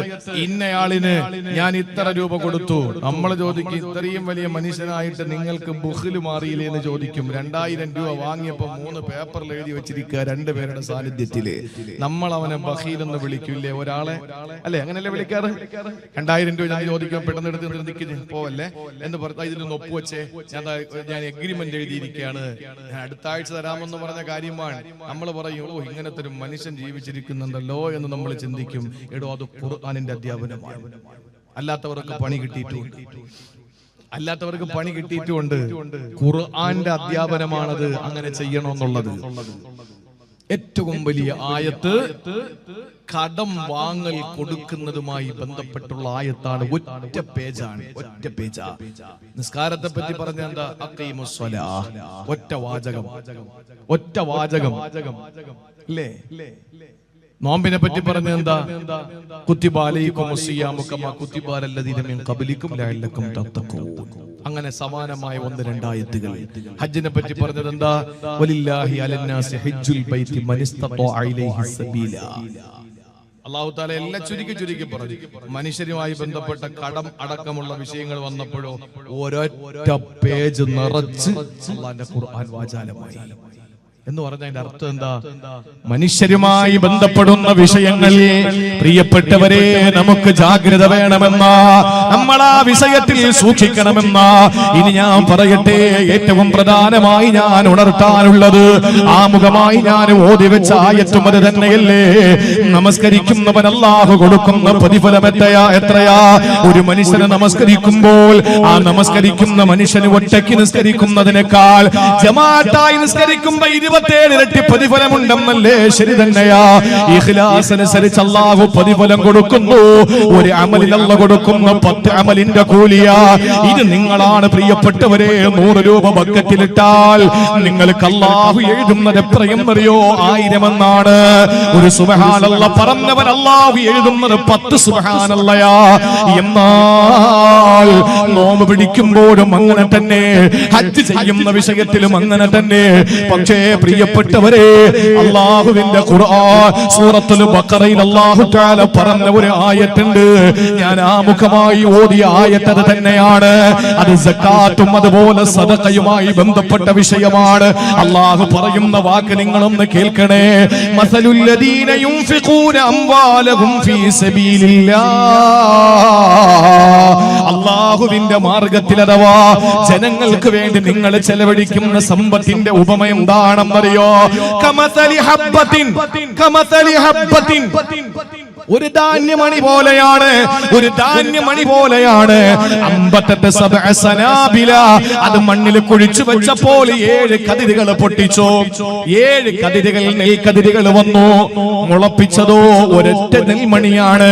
ഇന്നയാളിന് ഞാൻ ഇത്ര രൂപ കൊടുത്തു. നമ്മൾ ചോദിക്കും, ഇത്രയും വലിയ മനുഷ്യനായിട്ട് നിങ്ങൾക്ക് ബുഖില് മാറിയില്ലേ എന്ന് ചോദിക്കും. 2000 രൂപ വാങ്ങിയപ്പോ 3 പേപ്പറിൽ എഴുതി വെച്ചിരിക്കുക 2 പേരുടെ സാന്നിധ്യത്തില്. നമ്മൾ അവനെ ബഖീലെന്ന് വിളിക്കില്ലേ ഒരാളെ? അല്ലെ, അങ്ങനെയല്ലേ വിളിക്കാറ്? 2000 രൂപ ഞാൻ ചോദിക്കും, പെട്ടെന്ന് എടുത്ത് പോവല്ലേ എന്ന് പറഞ്ഞ ഇതിലൊന്ന് ഒപ്പുവെച്ചേ, ഞാൻ എഗ്രിമെന്റ് എഴുതിയിരിക്കുകയാണ്, അടുത്ത ആഴ്ച തരാമെന്ന് പറഞ്ഞ കാര്യമാണ്. നമ്മൾ പറയും, ഓ ഇങ്ങനത്തെ ഒരു മനുഷ്യൻ ജീവിച്ചിരിക്കുന്നുണ്ടല്ലോ എന്ന് നമ്മൾ ചിന്തിക്കും. എടോ, അത് ഖുർആനിന്റെ അധ്യാപനമാണ്. അല്ലാത്തവർക്ക് പണി കിട്ടിയിട്ടുമുണ്ട്. ഖുർആന്റെ അധ്യാപനമാണത്, അങ്ങനെ ചെയ്യണമെന്നുള്ളത്. ഏറ്റവും വലിയ ആയത്ത് കടം വാങ്ങൽ കൊടുക്കുന്നതുമായി ബന്ധപ്പെട്ടുള്ള ആയത്താണ്. ഒറ്റ പേജാണ്. നിസ്കാരത്തെ പറ്റി പറഞ്ഞ എന്താ? അഖീമുസ്സലാ. ഒറ്റ വാചകം അല്ലേ? നോമ്പിനെ പറ്റി പറഞ്ഞത് എന്താ? കുത്തിബ അലൈക്കുമുസ് സിയാമു കമാ കുത്തിബ അലല്ലദീന മിൻ ഖബ്ലിക്കും ലഅല്ലക്കും തത്തഖൂൻ. അങ്ങനെ സമാനമായ 1-2 ആയത്തുകൾ. ഹജ്ജിനെ പറ്റി പറഞ്ഞത് എന്താ? വലില്ലാഹി അലന്നാസി ഹജ്ജുൽ ബൈത്തി മനിസ്തതഅ ഇലൈഹി സബീല. അല്ലാഹു തആല എല്ലാം ചുരുക്കി പറഞ്ഞു. മനുഷ്യരുമായി ബന്ധപ്പെട്ട കടം അടക്കമുള്ള വിഷയങ്ങൾ വന്നപ്പോഴോ ഒരൊറ്റ പേജ് നിറച്ച് അല്ലാഹുവിന്റെ ഖുർആൻ വാചാലമായി. എന്ന് പറഞ്ഞതിന്റെ അർത്ഥം എന്താ? മനുഷ്യരുമായി ബന്ധപ്പെടുന്ന വിഷയങ്ങളിൽ പ്രിയപ്പെട്ടവരെ നമുക്ക് ജാഗ്രത വേണമെന്ന, നമ്മൾ ആ വിഷയത്തിൽ സൂക്ഷിക്കണമെന്ന. ഇനി ഞാൻ പറയട്ടെ, ഏറ്റവും പ്രധാനമായി ഞാൻ ഉണർത്താനുള്ളത്, ആമുഖമായി ഞാൻ ഓതി വെച്ച ആയത്തും അത് തന്നെയല്ലേ. നമസ്കരിക്കുന്നവൻ അല്ലാഹു കൊടുക്കുന്ന പ്രതിഫലം എത്രയാ? ഒരു മനുഷ്യനെ നമസ്കരിക്കുമ്പോൾ ആ നമസ്കരിക്കുന്ന മനുഷ്യന് ഒറ്റയ്ക്ക് നിസ്കരിക്കുന്നതിനേക്കാൾ ജമാഅത്തായി നിസ്കരിക്കുമ്പോൾ 27 ഇരട്ടി പ്രതിഫലമുണ്ടെന്നല്ലേ? ശരി തന്നെയാ. ഇഖ്ലാസിനനുസരിച്ച് അല്ലാഹു പ്രതിഫലം കൊടുക്കുന്നു. ഒരു അമലിൽ അല്ലാഹു കൊടുക്കുന്ന 10 അമലിന്റെ കൂലിയാ. ഇത് നിങ്ങളാണ് പ്രിയപ്പെട്ടവരെ. 100 രൂപ ബക്കറ്റിലിട്ടാൽ നിങ്ങൾക്ക് അല്ലാഹു എഴുതുന്നത് എത്രയെന്നറിയോ? 1000 എന്നാണ്. ഒരു സുബ്ഹാനല്ലാഹ് പറഞ്ഞവൻ അല്ലാഹു എഴുതുന്നത് 10 സുബ്ഹാനല്ലാഹ്. എന്നാൽ നോമ്പ് പിടിക്കുമ്പോഴും അങ്ങനെ തന്നെ, ഹജ്ജ് ചെയ്യുന്ന വിഷയത്തിലും അങ്ങനെ തന്നെ. പക്ഷേ പ്രിയപ്പെട്ടവരെ, അല്ലാഹുവിന്റെ ഖുർആൻ സൂറത്തുൽ ബഖറയിൽ അല്ലാഹു തആല പറഞ്ഞ ഒരു ആയത്തുണ്ട്. ഞാൻ ആമുഖമായി ഓതിയ ആയത്ത് അത് തന്നെയാണ്. അത് സക്കാത്തും അതുപോലെ സദഖയുമായി ബന്ധപ്പെട്ട വിഷയമാണ്. അല്ലാഹു പറയുന്ന വാക്ക് നിങ്ങളൊന്ന് കേൾക്കണേ. മസലുൽ ലദീന യുൻഫിഖൂന അംവാലഹും ഫീ സബീലില്ലാഹ്. അല്ലാഹുവിന്റെ മാർഗ്ഗത്തിൽ അഥവാ ജനങ്ങൾക്ക് വേണ്ടി നിങ്ങൾ ചെലവഴിക്കുന്ന സമ്പത്തിന്റെ ഉപമ എന്താണെന്നറിയോ? കമസലി ഹബ്ബത്തിൻ, ഒരു ധാന്യമണി പോലെയാണ്. ഒരു ധാന്യമണി പോലെയാണ്. 58 സബഅ സനാബില. അത് മണ്ണിൽ കുഴിച്ചു വെച്ചപ്പോൾ 7 കതിരുകൾ പൊട്ടിച്ചു. 7 കതിരുകൾ, നെൽക്കതിരുകൾ വന്നു. മുളപ്പിച്ചതോ ഒരൊറ്റ നെൽമണിയാണ്.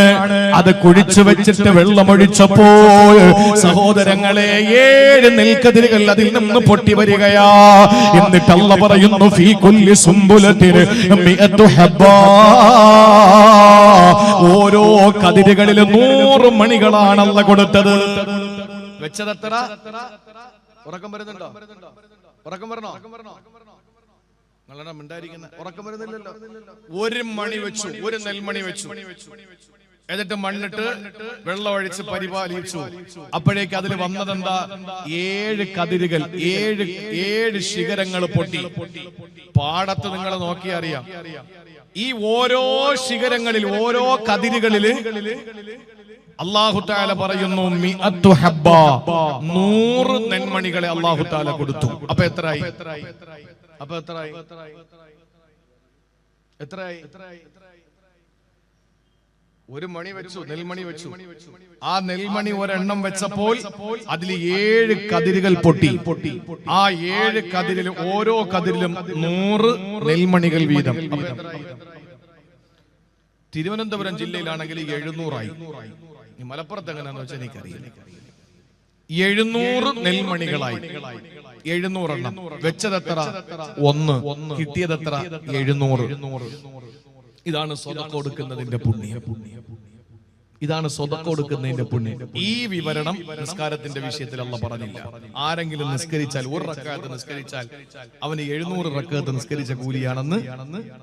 അത് കുഴിച്ചു വെച്ചിട്ട് വെള്ളമൊഴിച്ചപ്പോൾ സഹോദരങ്ങളെ 7 നെൽക്കതിരുകൾ അതിൽ നിന്ന് പൊട്ടി വരികയാ. എന്നിട്ട് അല്ലാഹു പറയുന്നു, ഫീ കുല്ലി സുംബുലത്തിൻ മിഅതു ഹബ്ബാ. ഓരോ കതിരുകളിലും 100 മണികളാണ് അല്ലാഹു കൊടുത്തത്. വെച്ചതെത്ര? ഉറക്കം വരുന്നുണ്ടോ? ഉറക്കം വരണോ? നിങ്ങളെ മിണ്ടായിരിക്കുന്ന ഉറക്കം വരുന്നില്ലല്ലോ. 1 മണി വെച്ചു, 1 നെൽമണി വെച്ചു. എന്നിട്ട് മണ്ണിട്ട് വെള്ളം ഒഴിച്ച് പരിപാലിച്ചു. അപ്പോഴേക്ക് അതിൽ വന്നതെന്താ? 7 കതിരുകൾ, 7 ശിഖരങ്ങൾ പൊട്ടി. പാടത്ത് നിങ്ങൾ നോക്കി അറിയാം. ഈ ഓരോ ശിഖരങ്ങളിൽ, ഓരോ കതിരുകളില് അല്ലാഹു തആല പറയുന്നു, മിഅത്തു ഹബ്ബ, 100 നെന്മണികളെ അല്ലാഹു തആല കൊടുത്തു. അപ്പൊ എത്രയായി? ഒരു മണി വെച്ചു, നെൽമണി വെച്ചു. ആ നെൽമണി ഒരെണ്ണം വെച്ചപ്പോൾ അതിൽ 7 കതിരുകൾ പൊട്ടി. ആ 7 കതിരിലും ഓരോ കതിരിലും 100 നെൽമണികൾ വീതം. തിരുവനന്തപുരം ജില്ലയിലാണെങ്കിൽ 700 ആയി. മലപ്പുറത്ത് എങ്ങനെയാണെന്ന് വെച്ചാൽ എനിക്കറിയില്ല. 700 നെൽമണികളായി. 700 എണ്ണം. വെച്ചതെത്ര? 1. കിട്ടിയതെത്ര? 700. ഇതാണ് സ്വതക്ക കൊടുക്കുന്നതിന്റെ പുണ്യം. ഇതാണ് സ്വതക്ക കൊടുക്കുന്നതിന്റെ പുണ്യം. ഈ വിവരണം നിസ്കാരത്തിന്റെ വിഷയത്തിൽ അല്ലാഹു പറഞ്ഞില്ല. ആരെങ്കിലും നിസ്കരിച്ചാൽ, 1 റക്അത്ത് നിസ്കരിച്ചാൽ അവന് 700 റക്അത്ത് നിസ്കരിച്ച കൂലിയാണെന്ന്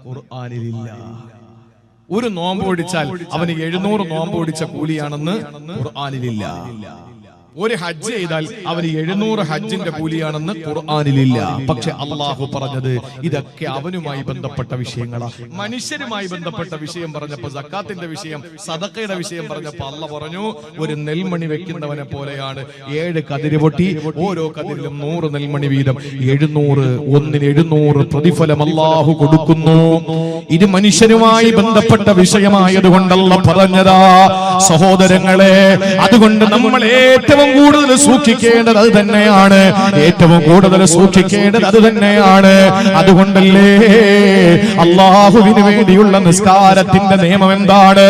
ഖുർആനിലില്ല. ഒരു നോമ്പ് ഒഴിച്ചാൽ അവന് 700 നോമ്പ് ഒഴിച്ച കൂലിയാണെന്ന് ഖുർആനിലില്ല. ഒരു ഹജ്ജ് ചെയ്താൽ അവന് 700 ഹജ്ജിന്റെ കൂലിയാണെന്ന് ഖുർആനിലില്ല. പക്ഷെ അല്ലാഹു പറഞ്ഞത് ഇതൊക്കെ അവനുമായി ബന്ധപ്പെട്ട വിഷയങ്ങളാണ്. മനുഷ്യരുമായി ബന്ധപ്പെട്ട വിഷയം പറഞ്ഞപ്പോ, സക്കാത്തിന്റെ വിഷയം, സദഖയുടെ വിഷയം പറഞ്ഞപ്പോ അല്ലാഹു പറഞ്ഞു, ഒരു നെൽമണി വെക്കുന്നവനെ പോലെയാണ്. 7 കതിര് പൊട്ടി, ഓരോ കതിരിലും 100 നെൽമണി വീതം. 700, ഒന്നിന് 700 പ്രതിഫലം അല്ലാഹു കൊടുക്കുന്നു. ഇത് മനുഷ്യരുമായി ബന്ധപ്പെട്ട വിഷയമായതുകൊണ്ടല്ല പറഞ്ഞതാ സഹോദരങ്ങളെ. അതുകൊണ്ട് നമ്മൾ ഏറ്റവും ഏറ്റവും കൂടുതൽ സൂക്ഷിക്കേണ്ടത് അത് തന്നെയാണ്. ഏറ്റവും കൂടുതൽ സൂക്ഷിക്കേണ്ടത് അത് തന്നെയാണ്. അതുകൊണ്ടല്ലേ അല്ലാഹുവിന് വേണ്ടിയുള്ള നിസ്കാരത്തിന്റെ നിയമം എന്താണ്?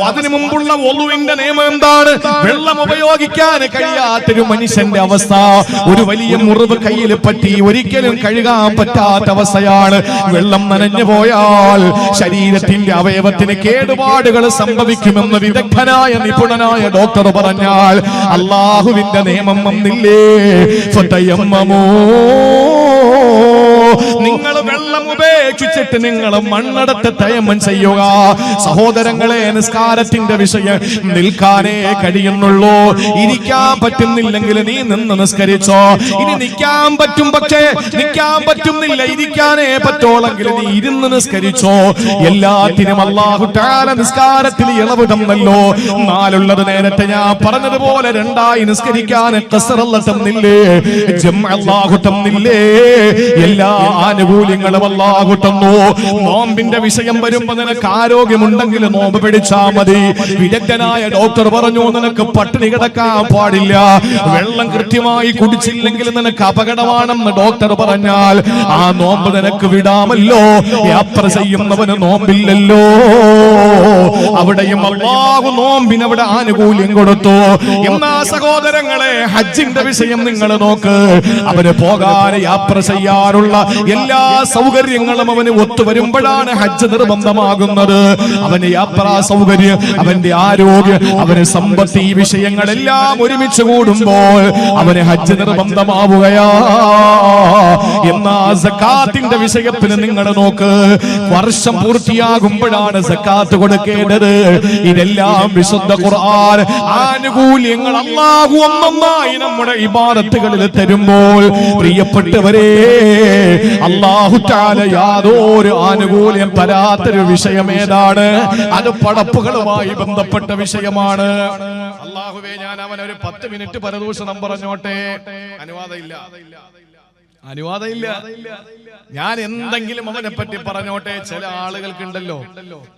അതിനു മുമ്പുള്ള വുളുവിന്റെ നിയമം എന്താണ്? വെള്ളം ഉപയോഗിക്കാൻ കഴിയാത്തൊരു മനുഷ്യന്റെ അവസ്ഥ, ഒരു വലിയ മുറിവ് കയ്യിൽ പറ്റി ഒരിക്കലും കഴുകാൻ പറ്റാത്ത അവസ്ഥയാണ്. വെള്ളം നനഞ്ഞു പോയാൽ ശരീരത്തിന്റെ അവയവത്തിന് കേടുപാടുകൾ സംഭവിക്കുമെന്ന് വിദഗ്ധനായ നിപുണനായ ഡോക്ടർ പറഞ്ഞാൽ അല്ലാഹുവിന്റെ നിയമം വന്നില്ലേ? ഫതയമ്മമൂ, നിങ്ങൾ വെള്ളം ഉപേക്ഷിച്ചിട്ട് നിങ്ങൾ മണ്ണെടുത്ത് തയമ്മം ചെയ്യുക. സഹോദരങ്ങളെ, നിസ്കാരത്തിന്റെ വിഷയം നിൽക്കാനേ കഴിയുന്നുള്ളൂ. ഇരിക്കാൻ പറ്റുന്നില്ലെങ്കിൽ നീ നിന്ന് നിസ്കരിച്ചോ. ഇനി നിൽക്കാൻ പറ്റും, പക്ഷേ നിൽക്കാൻ പറ്റുന്നില്ല, ഇരിക്കാനേ പറ്റോളെങ്കിൽ നീ ഇരുന്ന് നിസ്കരിച്ചോ. എല്ലാത്തിനും അല്ലാഹു തആല നിസ്കാരത്തിൽ ഇളവ് തന്നല്ലോ. നാലുള്ളത് നേരത്തെ ഞാൻ പറഞ്ഞതുപോലെ രണ്ടായി നിസ്കരിക്കാൻ ഖസ്റല്ല തന്നില്ലേ, ജംഅ അല്ലാഹു തന്നില്ലേ, എല്ലാ ആനുകൂല്യങ്ങളും അല്ലാഹു തന്നു. നോമ്പിന്റെ വിഷയം വരുമ്പോ നിനക്ക് ആരോഗ്യമുണ്ടെങ്കിൽ നോമ്പ് പിടിച്ചാ മതി. വിദഗ്ധനായ ഡോക്ടർ പറഞ്ഞു നിനക്ക് പട്ടിണി കിടക്കാൻ പാടില്ല, വെള്ളം കൃത്യമായി കുടിച്ചില്ലെങ്കിൽ നിനക്ക് അപകടമാണെന്ന് ഡോക്ടർ പറഞ്ഞാൽ ആ നോമ്പ് നിനക്ക് വിടാമല്ലോ. യാത്ര ചെയ്യുന്നവന് നോമ്പില്ലല്ലോ. അവിടെയും അല്ലാഹു നോമ്പിന് അവിടെ ആനുകൂല്യം കൊടുത്തു. എന്നാ സഹോദരങ്ങളെ, ഹജ്ജിന്റെ വിഷയം നിങ്ങൾ നോക്ക്. അവന് പോകാൻ യാത്ര ചെയ്യാനുള്ള എല്ലാ സൗകര്യങ്ങളും അവന് ഒത്തുവരുമ്പോഴാണ് ഹജ്ജ് നിർബന്ധമാകുന്നത്. അവന് യാത്രാ സൗകര്യം, അവന്റെ ആരോഗ്യം, അവന് സമ്പത്ത്, ഈ വിഷയങ്ങളെല്ലാം ഒരുമിച്ച് കൂടുമ്പോൾ അവന് ഹജ്ജ് നിർബന്ധമാവുകയാ. എന്നാ സക്കാത്തിന്റെ വിഷയത്തിൽ നിങ്ങൾ നോക്ക്. വർഷം പൂർത്തിയാകുമ്പോഴാണ് സക്കാത്ത് കൊടുക്കേണ്ടത്. ഇതെല്ലാം വിശുദ്ധ ഖുർആൻ ആനുകൂല്യങ്ങൾ അല്ലാഹു ഒന്നൊന്നായി നമ്മുടെ ഇബാദത്തുകളിൽ തരുമ്പോൾ പ്രിയപ്പെട്ടവരെ, അല്ലാഹു തആല യാതൊരു ആനുകൂല്യം തരാത്തൊരു വിഷയം ഏതാണ്? അത് പടപ്പുകളുമായി ബന്ധപ്പെട്ട വിഷയമാണ്. അല്ലാഹുവേ, ഞാൻ അവനൊരു 10 മിനിറ്റ് പരദൂഷണം പറഞ്ഞോട്ടെ? അനുവാദമില്ല. ഞാൻ എന്തെങ്കിലും അവനെ പറ്റി പറഞ്ഞോട്ടെ? ചില ആളുകൾക്കുണ്ടല്ലോ,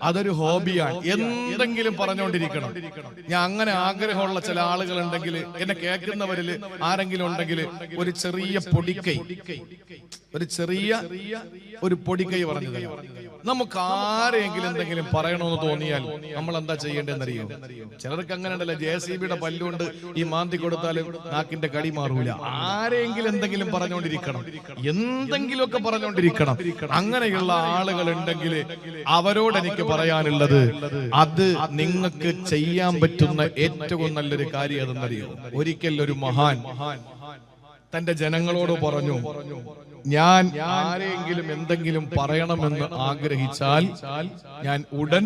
അതൊരു ഹോബിയാണ്, എന്തെങ്കിലും പറഞ്ഞോണ്ടിരിക്കണം. ഞാൻ അങ്ങനെ ആഗ്രഹമുള്ള ചില ആളുകൾ ഉണ്ടെങ്കിൽ, എന്നെ കേൾക്കുന്നവരിൽ ആരെങ്കിലും ഉണ്ടെങ്കിൽ ഒരു ചെറിയ പൊടിക്കൈ, ഒരു പൊടിക്കൈ പറഞ്ഞു തരും. നമുക്ക് ആരെങ്കിലും എന്തെങ്കിലും പറയണമെന്ന് തോന്നിയാൽ നമ്മൾ എന്താ ചെയ്യേണ്ടതെന്നറിയോ? ചിലർക്ക് അങ്ങനെ ഉണ്ടല്ലോ, JCBയുടെ പല്ലുകൊണ്ട് ഈ മാന്തി കൊടുത്താലും നാക്കിന്റെ കടി മാറൂല. ആരെങ്കിലും എന്തെങ്കിലും പറഞ്ഞോണ്ടിരിക്കണം, എന്തെങ്കിലുമൊക്കെ പറഞ്ഞോണ്ടിരിക്കണം. അങ്ങനെയുള്ള ആളുകൾ ഉണ്ടെങ്കിൽ അവരോട് എനിക്ക് പറയാനുള്ളത്, അത് നിങ്ങൾക്ക് ചെയ്യാൻ പറ്റുന്ന ഏറ്റവും നല്ലൊരു കാര്യം അതെന്നറിയോ? ഒരിക്കൽ ഒരു മഹാൻ തന്റെ ജനങ്ങളോട് പറഞ്ഞു, ഞാൻ ആരെങ്കിലും എന്തെങ്കിലും പറയണമെന്ന് ആഗ്രഹിച്ചാൽ ഞാൻ ഉടൻ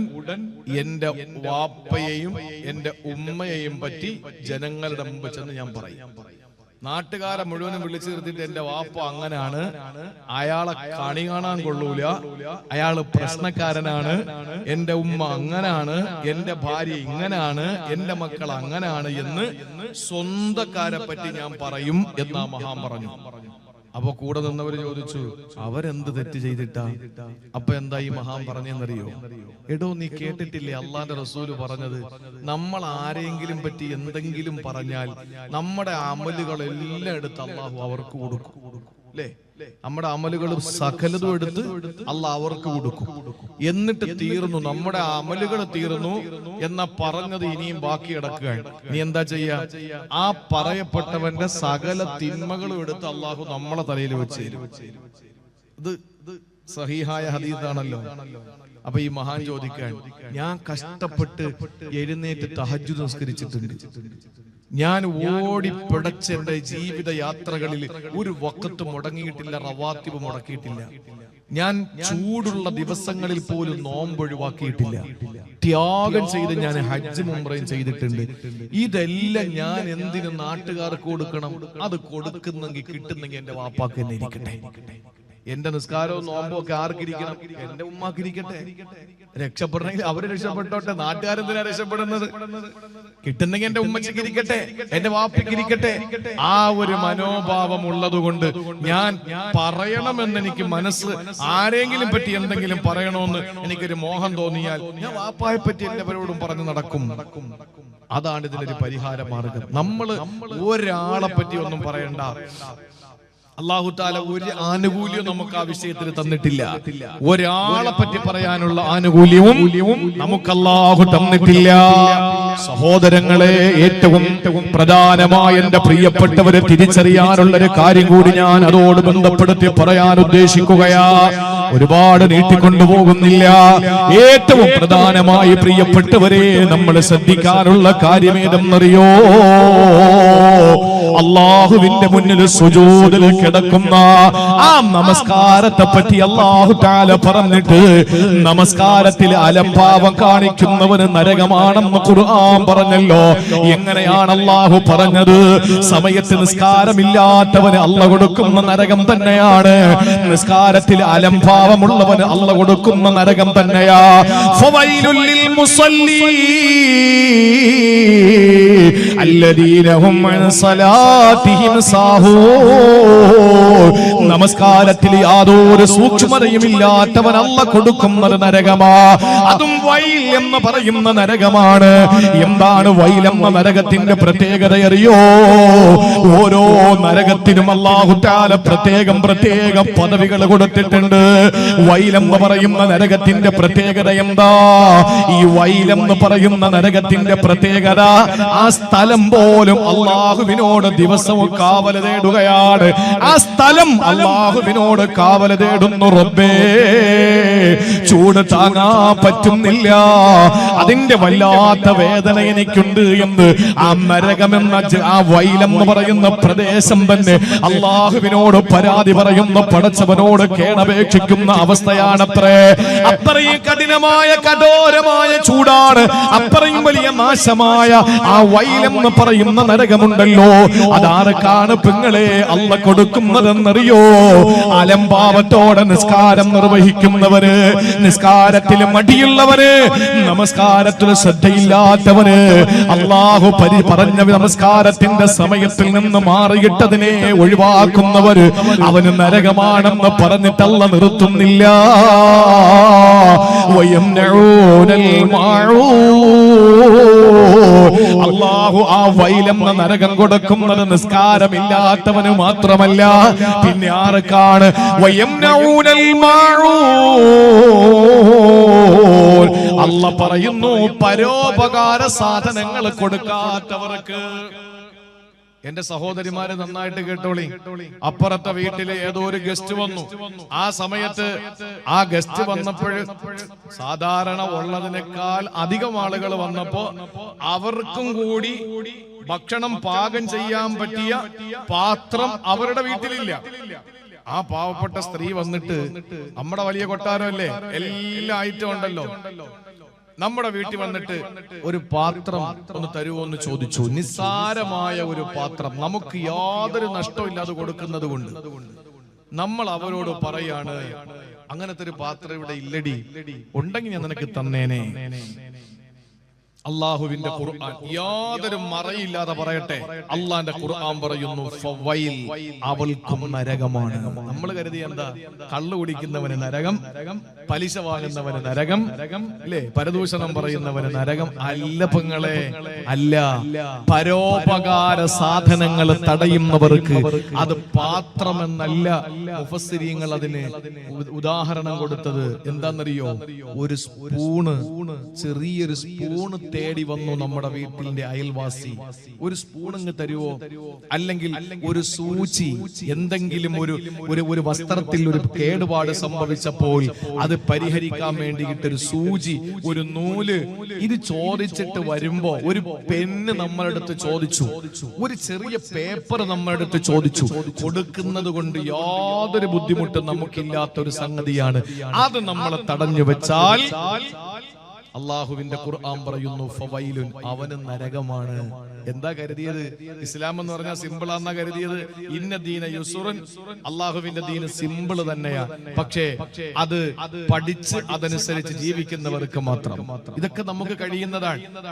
എന്റെ വാപ്പയെയും എന്റെ ഉമ്മയെയും പറ്റി ജനങ്ങളുടെ മുമ്പ് ചെന്ന് ഞാൻ പറയും. നാട്ടുകാരെ മുഴുവനും വിളിച്ചു നിർത്തിയിട്ട് എന്റെ വാപ്പ അങ്ങനാണ്, അയാളെ കണി കാണാൻ കൊള്ളൂല, അയാള് പ്രശ്നക്കാരനാണ്, എന്റെ ഉമ്മ അങ്ങനാണ്, എന്റെ ഭാര്യ ഇങ്ങനാണ്, എന്റെ മക്കൾ അങ്ങനാണ് എന്ന് സ്വന്തക്കാരെ പറ്റി ഞാൻ പറയും എന്നാ മഹാൻ പറഞ്ഞു. അപ്പൊ കൂടെ നിന്നവര് ചോദിച്ചു, അവരെന്ത് തെറ്റ് ചെയ്തിട്ടാ? അപ്പൊ എന്താ ഈ മഹാൻ പറഞ്ഞെന്നറിയോ? എടോ, നീ കേട്ടിട്ടില്ലേ അള്ളാന്റെ റസൂല് പറഞ്ഞത്, നമ്മൾ ആരെങ്കിലും പറ്റി എന്തെങ്കിലും പറഞ്ഞാൽ നമ്മുടെ അമലുകളെല്ലാം എടുത്ത് അള്ളാഹു അവർക്ക് കൊടുക്കും, അല്ലേ? നമ്മുടെ അമലുകളും സകലതും എടുത്ത് അള്ളാഹ് അവർക്ക് കൊടുക്കും. എന്നിട്ട് തീർന്നു, നമ്മുടെ അമലുകൾ തീർന്നു എന്ന പറഞ്ഞത് ഇനിയും ബാക്കി കിടക്കുകയാണ്. നീ എന്താ ചെയ്യാ? ആ പറയപ്പെട്ടവന്റെ സകല തിന്മകളും എടുത്ത് അള്ളാഹു നമ്മളെ തലയിൽ വെച്ച് ഇത് സഹീഹായ ഹദീസാണല്ലോ. അപ്പൊ ഈ മഹാൻ ചോദിക്കാൻ, ഞാൻ കഷ്ടപ്പെട്ട് എഴുന്നേറ്റ് തഹജ്ജുദ് നിസ്കരിച്ചിട്ടുണ്ട്, ഞാൻ ഓടിപ്പിടച്ച് എന്റെ ജീവിത യാത്രകളിൽ ഒരു വഖത്ത് മുടങ്ങിയിട്ടില്ല, റവാത്തിബ് മുടക്കിയിട്ടില്ല, ഞാൻ ചൂടുള്ള ദിവസങ്ങളിൽ പോലും നോമ്പ് ഒഴിവാക്കിയിട്ടില്ല, ത്യാഗം ചെയ്ത് ഞാൻ ഹജ്ജ് ഉംറയും ചെയ്തിട്ടുണ്ട്. ഇതെല്ലാം ഞാൻ എന്തിനു നാട്ടുകാർക്ക് കൊടുക്കണം? അത് കൊടുക്കുന്നെങ്കിൽ കിട്ടുന്നെങ്കിൽ എന്റെ വാപ്പാക്ക് തന്നെ ഇരിക്കട്ടെ.
എന്റെ നിസ്കാരവും നോമ്പും ഒക്കെ ആർക്കിരിക്കണം? എന്റെ ഉമ്മാക്കിരിക്കട്ടെ. രക്ഷപ്പെടണമെങ്കിൽ അവര് രക്ഷപ്പെട്ടോട്ടെ, നാട്ടുകാരെന്തിനാ രക്ഷപ്പെടുന്നത്? കിട്ടുന്നെങ്കിൽ എന്റെ ഉമ്മച്ചിക്ക് ഇരിക്കട്ടെ, എന്റെ വാപ്പയ്ക്ക് ഇരിക്കട്ടെ. ആ ഒരു മനോഭാവം ഉള്ളത് കൊണ്ട് ഞാൻ പറയണമെന്ന് എനിക്ക് മനസ്സ്, ആരെങ്കിലും പറ്റി എന്തെങ്കിലും പറയണമെന്ന് എനിക്കൊരു മോഹം തോന്നിയാൽ ഞാൻ വാപ്പായെ പറ്റി എല്ലാവരോടും പറഞ്ഞു നടക്കും. അതാണ് ഇതിനൊരു പരിഹാര മാർഗം. നമ്മള് ഒരാളെ പറ്റി ഒന്നും പറയണ്ട. അല്ലാഹു തആല ഒരു ആനുകൂല്യം നമുക്ക് ആ വിഷയത്തിൽ തന്നിട്ടില്ല. ഒരാളെ പറ്റി പറയാനുള്ള ആനുകൂല്യവും നമുക്ക് അല്ലാഹു തന്നിട്ടില്ല. സഹോദരങ്ങളെ, ഏറ്റവും പ്രധാനമായ എന്റെ പ്രിയപ്പെട്ടവരെ തിരിച്ചറിയാനുള്ള ഒരു കാര്യം കൂടി ഞാൻ അതോട് ബന്ധപ്പെടുത്തി പറയാൻ ഉദ്ദേശിക്കുകയാ. ഒരുപാട് നീട്ടിക്കൊണ്ടുപോകുന്നില്ല. ഏറ്റവും പ്രധാനമായി പ്രിയപ്പെട്ടവരെ നമ്മൾ ശ്രദ്ധിക്കാനുള്ള കാര്യം ഏതെന്നറിയോ? അല്ലാഹുവിന്റെ മുന്നിൽ സുജൂദിൽ കിടക്കുന്ന ആ നമസ്കാരത്തെ പറ്റി അല്ലാഹു തആല പറഞ്ഞിട്ട്, നമസ്കാരത്തിൽ അലംഭാവം കാണിക്കുന്നവന് നരകമാണെന്ന് ഖുർആൻ പറഞ്ഞല്ലോ. എങ്ങനെയാണ് അല്ലാഹു പറഞ്ഞത്? സമയത്ത് നിസ്കാരമില്ലാത്തവന് അല്ലാഹു കൊടുക്കുന്ന നരകം തന്നെയാണ്. നിസ്കാരത്തിൽ അലംഭാവമുള്ളവന് അല്ലാഹു കൊടുക്കുന്ന നരകം തന്നെയാ. ഫവൈലുൽ ലിൽ മുസല്ലീൻ അല്ലദീന ഹും അൻ സലാത്തിഹിം സാഹൂൻ. നമസ്കാരത്തിൽ യാതൊരു സൂക്ഷ്മതയും ഇല്ലാത്തവൻ അല്ലാഹു കൊടുക്കുന്നത് നരകമാ. അതും വൈൽ എന്ന് പറയുന്ന നരകമാണ്. എന്താണ് വൈൽ എന്ന നരകത്തിന്റെ പ്രത്യേകത അറിയോ? ഓരോ നരകത്തിനും അല്ലാഹു തആല പ്രത്യേകം പദവികൾ കൊടുത്തിട്ടുണ്ട്. വൈൽ എന്ന് പറയുന്ന നരകത്തിന്റെ പ്രത്യേകത എന്താ? ഈ വൈൽ എന്ന് പറയുന്ന നരകത്തിന്റെ പ്രത്യേകത, ആ സ്ഥലം പോലും അല്ലാഹുവിനോട് ദിവസവും കാവൽ തേടുകയാണ്. ആ സ്ഥലം അല്ലാഹുവിനോട് കാവൽ തേടുന്നു. റബ്ബേ, ചൂട് താങ്ങാൻ പറ്റുന്നില്ല, അതിന്റെ വല്ലാത്ത വേദന എനിക്കുണ്ട് എന്ന് ആ നരകമെന്ന ആ വൈലെന്ന് പറയുന്ന പ്രദേശം തന്നെ അല്ലാഹുവിനോട് പരാതി പറയുന്ന, പടച്ചവനോട് കേണപേക്ഷിക്കുന്ന അവസ്ഥയാണത്രേ. അത്രയും കഠിനമായ കഠോരമായ ചൂടാണ്, അത്രയും വലിയ നാശമായ ആ വൈലെന്ന് പറയുന്ന നരകമുണ്ടല്ലോ. അതാർക്കാണ് പെങ്ങളെ അല്ലാഹു കൊടുക്കുന്നതെന്നറിയോ? അലംഭാവത്തോടെ നിസ്കാരം നിർവഹിക്കുന്നവര്, നിസ്കാരത്തിൽ മടിയുള്ളവര്, നമസ്കാരത്തിൽ ശ്രദ്ധയില്ലാത്തവന്, അല്ലാഹു പറഞ്ഞ നമസ്കാരത്തിന്റെ സമയത്തിൽ നിന്ന് മാറിയിട്ടതിനെ ഒഴിവാക്കുന്നവര്, അവന് നരകമാണെന്ന് പറഞ്ഞിട്ട് അല്ലാഹു നിർത്തുന്നില്ല. അല്ലാഹു ആ വൈലെന്ന നരകം കൊടുക്കുന്നത് നിസ്കാരമില്ലാത്തവന് മാത്രമല്ല, പിന്നെ ആർക്കാണ്? അല്ലാഹു പറയുന്നു, പരോപകാര സാധനങ്ങൾ കൊടുക്കാത്തവർക്ക്. എന്റെ സഹോദരിമാരെ നന്നായിട്ട് കേട്ടോളി. അപ്പുറത്തെ വീട്ടിലെ ഏതോ ഒരു ഗസ്റ്റ് വന്നു. ആ സമയത്ത് ആ ഗസ്റ്റ് വന്നപ്പോൾ സാധാരണ ഉള്ളതിനേക്കാൾ അധികം ആളുകൾ വന്നപ്പോ അവർക്കും കൂടി ഭക്ഷണം പാകം ചെയ്യാൻ പറ്റിയ പാത്രം അവരുടെ വീട്ടിലില്ല. ആ പാവപ്പെട്ട സ്ത്രീ വന്നിട്ട്, നമ്മുടെ വലിയ കൊട്ടാരമല്ലേ, എല്ലാ ഐറ്റം ഉണ്ടല്ലോ, നമ്മുടെ വീട്ടിൽ വന്നിട്ട് ഒരു പാത്രം ഒന്ന് തരുമോ എന്ന് ചോദിച്ചു. നിസ്സാരമായ ഒരു പാത്രം, നമുക്ക് യാതൊരു നഷ്ടമില്ലാതെ കൊടുക്കുന്നത് കൊണ്ട് നമ്മൾ അവരോട് പറയാണ്, അങ്ങനത്തെ ഒരു പാത്രം ഇവിടെ ഇല്ലടി, ഉണ്ടെങ്കിൽ ഞാൻ നിനക്ക് തന്നേനെ. അള്ളാഹുവിന്റെ ഖുർആൻ യാതൊരു മറയില്ലാതെ പറയട്ടെ, അള്ളാന്റെ ഖുർആൻ പറയുന്നു, ഫവൈൽ, അവൾക്കും നരകമാണ്. നമ്മൾ കരുതി എന്താ? കള്ളു കുടിക്കുന്നവന് നരകം, പലിശ വാങ്ങുന്നവന് നരകം, അല്ലേ, പരദൂഷണം പറയുന്നവന് നരകം. അല്ല പെങ്ങളെ, അല്ല. പരോപകാര സാധനങ്ങൾ തടയുന്നവർക്ക് അത് പാത്രമെന്നല്ല മുഫസ്സിരീങ്ങൾ അതിന് ഉദാഹരണം കൊടുത്തത്. എന്താണെന്നറിയോ? ഒരു സ്പൂണ്, ചെറിയൊരു സ്പൂണ് തേടി വന്നു നമ്മുടെ വീട്ടിന്റെ അയൽവാസി. ഒരു സ്പൂൺ അങ്ങ് തരുവോ? അല്ലെങ്കിൽ ഒരു സൂചി, എന്തെങ്കിലും ഒരു വസ്ത്രത്തിൽ ഒരു കേടുപാട് സംഭവിച്ചപ്പോൾ അത് പരിഹരിക്കാൻ വേണ്ടിയിട്ടൊരു സൂചി, ഒരു നൂല്, ഇത് ചോദിച്ചിട്ട് വരുമ്പോ ഒരു പെണ്ണ് നമ്മളടുത്ത് ചോദിച്ചു, ഒരു ചെറിയ പേപ്പർ നമ്മളടുത്ത് ചോദിച്ചു. കൊടുക്കുന്നത് കൊണ്ട് യാതൊരു ബുദ്ധിമുട്ടും നമുക്കില്ലാത്ത ഒരു സംഗതിയാണ്. അത് നമ്മളെ തടഞ്ഞു വെച്ചാൽ അള്ളാഹുവിന്റെ ഖുർആൻ പറയുന്നു, ഫവൈലുൻ, അവന് നരകമാണ്. എന്താ കരുതിയത്? ഇസ്ലാം എന്ന് പറഞ്ഞാൽ സിമ്പിളാന്നാ കരുതിയത്. ഇന്ന ദീന യുസുറൻ, അള്ളാഹുവിന്റെ ദീന് സിമ്പിൾ തന്നെയാ. പക്ഷേ അത് പഠിച്ച് അതനുസരിച്ച് ജീവിക്കുന്നവർക്ക് മാത്രം. ഇതൊക്കെ നമുക്ക് കഴിയുന്നതാണ്.